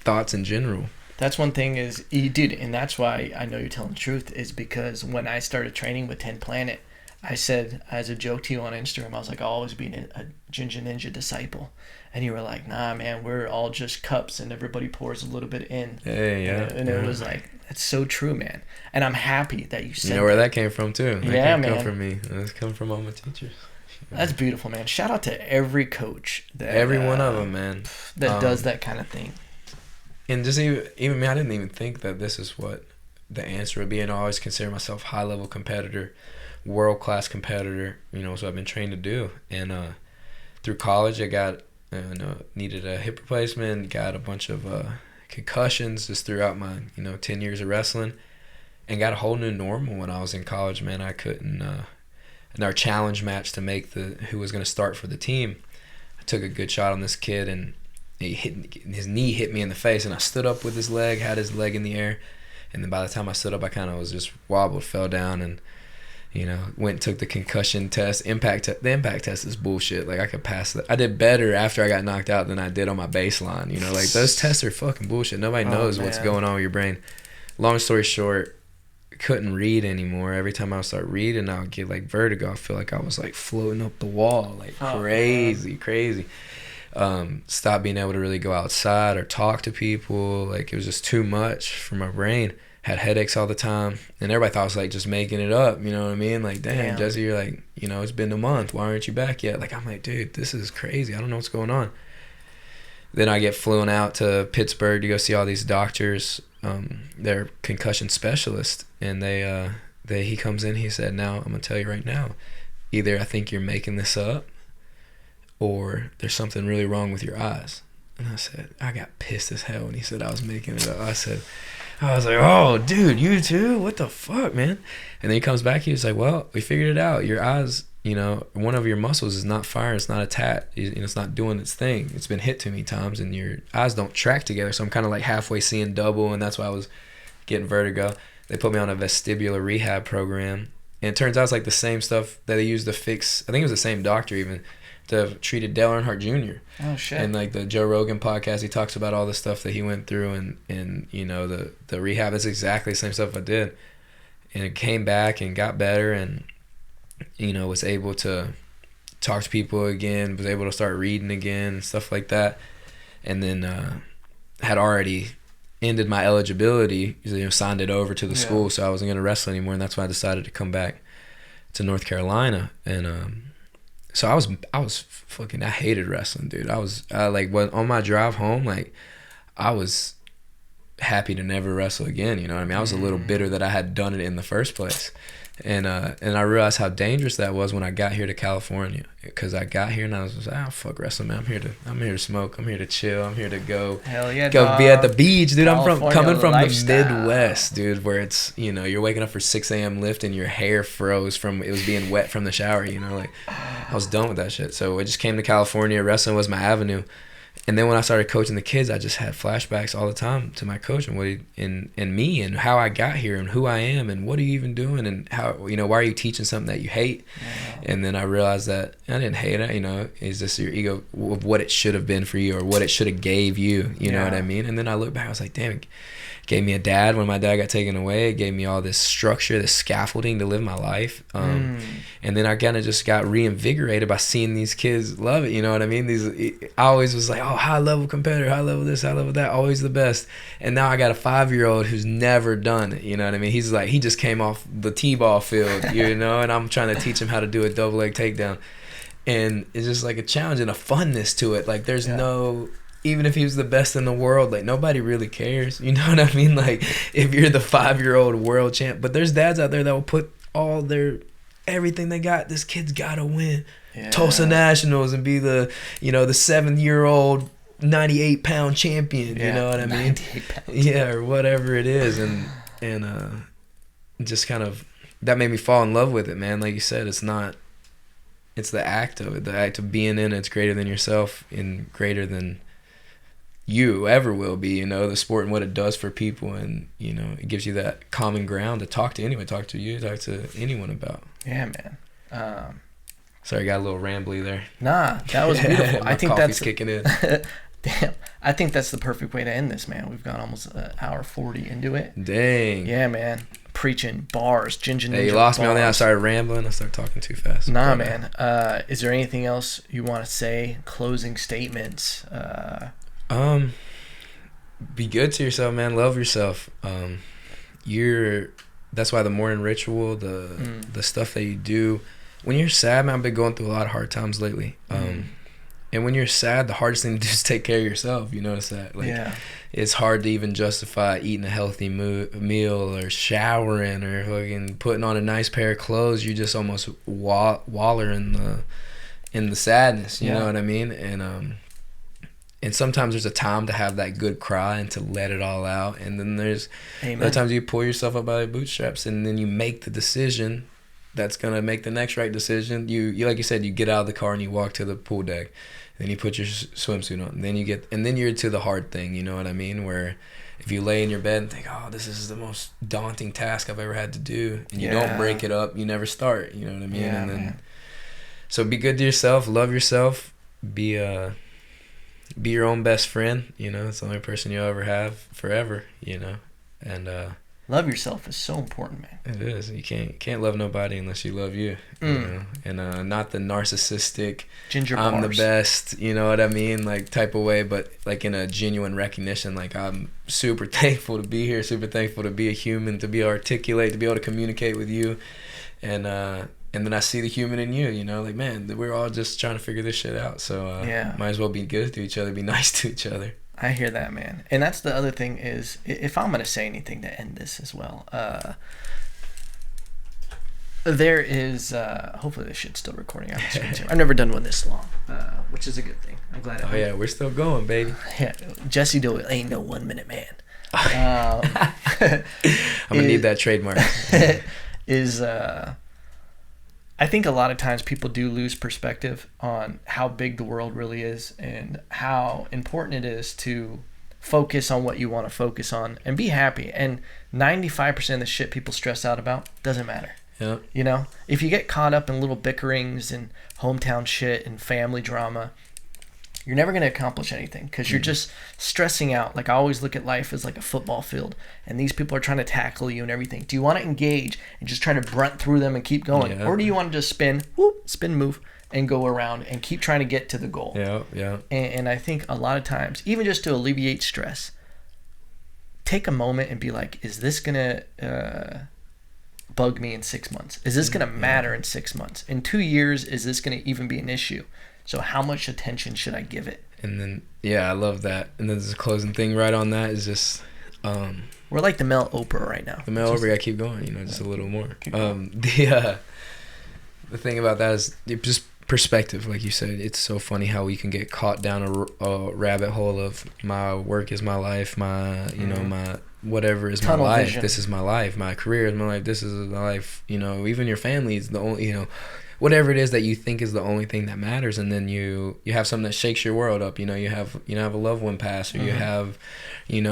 thoughts in general. That's one thing is, dude, and that's why I know you're telling the truth, is because when I started training with 10 Planet, I said, as a joke to you on Instagram, I was like, I'll always be a Ginga Ninja disciple. And you were like, nah, man, we're all just cups and everybody pours a little bit in. And it was like, that's so true, man. And I'm happy that you said that. You know where that came from, too. Man. Come from me. It's come from all my teachers. That's beautiful, man. Shout out to every coach. Every one of them, man. That does that kind of thing. And just even me, I didn't even think that this is what the answer would be. And I always consider myself high-level competitor, world-class competitor, you know, so I've been trained to do. And through college, I got needed a hip replacement, got a bunch of concussions just throughout my 10 years of wrestling, and got a whole new normal when I was in college. Man, I couldn't in our challenge match to make who was going to start for the team, I took a good shot on this kid, and his knee hit me in the face, and I stood up with his leg, had his leg in the air, and then by the time I stood up, I kind of was just wobbled, fell down, and went and took the concussion test. The impact test is bullshit. Like, I could pass that. I did better after I got knocked out than I did on my baseline. Like, those tests are fucking bullshit. Nobody knows what's going on with your brain. Long story short, couldn't read anymore. Every time I would start reading, I would get like vertigo. I feel like I was like floating up the wall, like crazy. Stopped being able to really go outside or talk to people. Like, it was just too much for my brain. Had headaches all the time, and everybody thought I was like just making it up, you know what I mean? Like, damn, Jesse, you're like, it's been a month, why aren't you back yet? Like, I'm like, dude, this is crazy, I don't know what's going on. Then I get flown out to Pittsburgh to go see all these doctors. They're concussion specialists, and he comes in, he said, now I'm gonna tell you right now, either I think you're making this up, or there's something really wrong with your eyes. And I said, I got pissed as hell when he said I was making it up. I was like, oh, dude, you too? What the fuck, man? And then he comes back, he was like, well, we figured it out. Your eyes, you know, one of your muscles is not firing, it's not attached, it's not doing its thing. It's been hit too many times, and your eyes don't track together. So I'm kind of like halfway seeing double, and that's why I was getting vertigo. They put me on a vestibular rehab program, and it turns out it's like the same stuff that they used to fix, I think it was the same doctor even, to treated Dale Earnhardt Jr. Oh shit! And like the Joe Rogan podcast, he talks about all the stuff that he went through, and you know the rehab. It's exactly the same stuff I did, and it came back and got better, and you know was able to talk to people again, was able to start reading again and stuff like that, and then had already ended my eligibility, you know, signed it over to the school, so I wasn't gonna wrestle anymore, and that's why I decided to come back to North Carolina. And so I was fucking, I hated wrestling, dude. On my drive home, like, I was happy to never wrestle again, you know what I mean? I was a little bitter that I had done it in the first place. And I realized how dangerous that was when I got here to California, because I got here and I was like, fuck wrestling, man. I'm here to smoke. I'm here to chill. I'm here to go be at the beach, dude. California, I'm coming from lifestyle. the Midwest, dude, where it's, you know, you're waking up for 6 a.m. lift and your hair froze from it was being wet from the shower, you know, like I was done with that shit. So I just came to California. Wrestling was my avenue. And then when I started coaching the kids, I just had flashbacks all the time to my coach and me and how I got here and who I am and what are you even doing and how, you know, why are you teaching something that you hate? Yeah. And then I realized that I didn't hate it, you know, it's just your ego of what it should have been for you or what it should have gave you, you know what I mean? And then I look back, I was like, damn, it gave me a dad when my dad got taken away. It gave me all this structure, this scaffolding to live my life. And then I kind of just got reinvigorated by seeing these kids love it. You know what I mean? I always was like, oh, high level competitor, high level this, high level that, always the best. And now I got a 5-year-old who's never done it. You know what I mean? He's like, he just came off the T-ball field, you know, and I'm trying to teach him how to do a double leg takedown. And it's just like a challenge and a funness to it. Like there's no... Even if he was the best in the world, like nobody really cares. You know what I mean? Like if you're the 5-year-old world champ, but there's dads out there that will put all their everything they got. This kid's gotta win Tulsa Nationals and be the, you know, the 7-year-old 98-pound champion. You know what I mean? 98 pounds. Yeah, or whatever it is, and just kind of that made me fall in love with it, man. Like you said, it's the act of it, the act of being in it. It's greater than yourself and greater than you ever will be, you know, the sport and what it does for people, and you know it gives you that common ground to talk to anyone, talk to you, talk to anyone about. Man. Sorry, got a little rambly there. Nah, that was beautiful. I think that's kicking in. Damn, I think that's the perfect way to end this, man. We've gone almost an hour 40 into it. Dang. Yeah, man. Preaching bars, ginger ninja. Hey, you lost bars. me on that. I started rambling. I started talking too fast. Nah, man. Is there anything else you want to say? Closing statements? Be good to yourself, man. Love yourself. That's why the morning ritual, the stuff that you do when you're sad, man. I've been going through a lot of hard times lately. And when you're sad, the hardest thing to do is take care of yourself. You notice that? Like, it's hard to even justify eating a healthy meal or showering or fucking putting on a nice pair of clothes. You just almost waller in the sadness. You know what I mean? And sometimes there's a time to have that good cry and to let it all out. And then there's other times you pull yourself up by the bootstraps and then you make the decision that's going to make the next right decision. You like you said, you get out of the car and you walk to the pool deck. Then you put your swimsuit on. And then you're to the hard thing, you know what I mean? Where if you lay in your bed and think, oh, this is the most daunting task I've ever had to do, and you don't break it up, you never start, you know what I mean? And then, so be good to yourself, love yourself, be your own best friend, you know, it's the only person you'll ever have forever, you know, and love yourself is so important, man. It is. You can't love nobody unless you love you, you know, and not the narcissistic ginger I'm bars. The best, you know what I mean, like type of way, but like in a genuine recognition. Like I'm super thankful to be here, super thankful to be a human, to be able to articulate, to be able to communicate with you, and then I see the human in you, you know, like, man, we're all just trying to figure this shit out, so might as well be good to each other, be nice to each other. I hear that, man. And that's the other thing is, if I'm going to say anything to end this as well, There is, hopefully this shit's still recording. I've never done one this long, which is a good thing. I'm glad. Oh yeah, we're still going, baby. Yeah, Jesse Doyle ain't no 1 minute man. I'm gonna need that trademark. I think a lot of times people do lose perspective on how big the world really is and how important it is to focus on what you want to focus on and be happy. And 95% of the shit people stress out about doesn't matter. Yeah. You know, if you get caught up in little bickerings and hometown shit and family drama, you're never going to accomplish anything because you're just stressing out. Like, I always look at life as like a football field, and these people are trying to tackle you and everything. Do you want to engage and just try to brunt through them and keep going? Yeah. Or do you want to just spin, move, and go around and keep trying to get to the goal? Yeah. And I think a lot of times, even just to alleviate stress, take a moment and be like, is this going to bug me in 6 months? Is this going to matter in 6 months? In 2 years, is this going to even be an issue? So how much attention should I give it? And then, yeah, I love that. And then the closing thing right on that is just... we're like the Mel Oprah right now. The Mel Oprah, gotta keep going, just a little more. The thing about that is just perspective, like you said. It's so funny how we can get caught down a rabbit hole of my work is my life, my, my whatever is Tunnel my life. vision. This is my life. My career is my life. This is my life. Even your family is the only, whatever it is that you think is the only thing that matters, and then you have something that shakes your world up. You have a loved one pass, or you have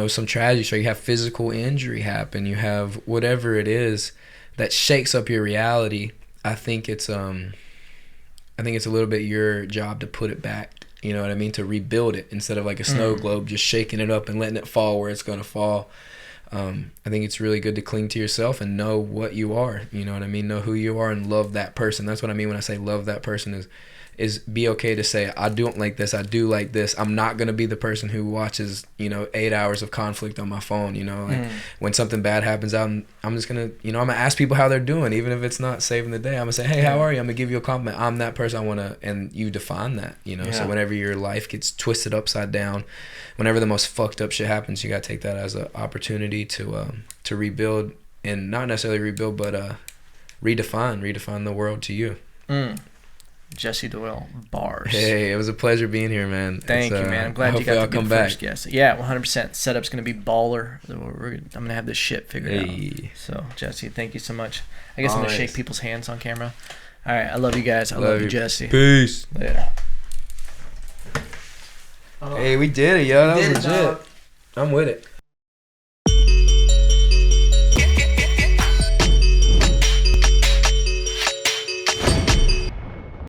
some tragedy, or you have physical injury happen, you have whatever it is that shakes up your reality. I think it's a little bit your job to put it back, you know what I mean, to rebuild it instead of like a snow globe just shaking it up and letting it fall where it's going to fall. I think it's really good to cling to yourself and know what you are, you know what I mean? Know who you are and love that person. That's what I mean when I say love that person is be okay to say, I don't like this, I do like this. I'm not going to be the person who watches, 8 hours of conflict on my phone, when something bad happens out, I'm just going to, I'm going to ask people how they're doing, even if it's not saving the day. I'm going to say, hey, how are you? I'm going to give you a compliment. I'm that person. I want to, and you define that, so whenever your life gets twisted upside down, whenever the most fucked up shit happens, you got to take that as an opportunity to rebuild, and not necessarily rebuild, but redefine the world to you. Jesse Doyle, bars. Hey, it was a pleasure being here, man. Thank you, man. I'm glad you got to be the first guest. Yeah, 100%. Setup's going to be baller. I'm going to have this shit figured out. So, Jesse, thank you so much. I guess I'm going to shake people's hands on camera. All right, I love you guys. I love you, Jesse. Peace. Later. Hey, we did it, yo. That was legit. I'm with it.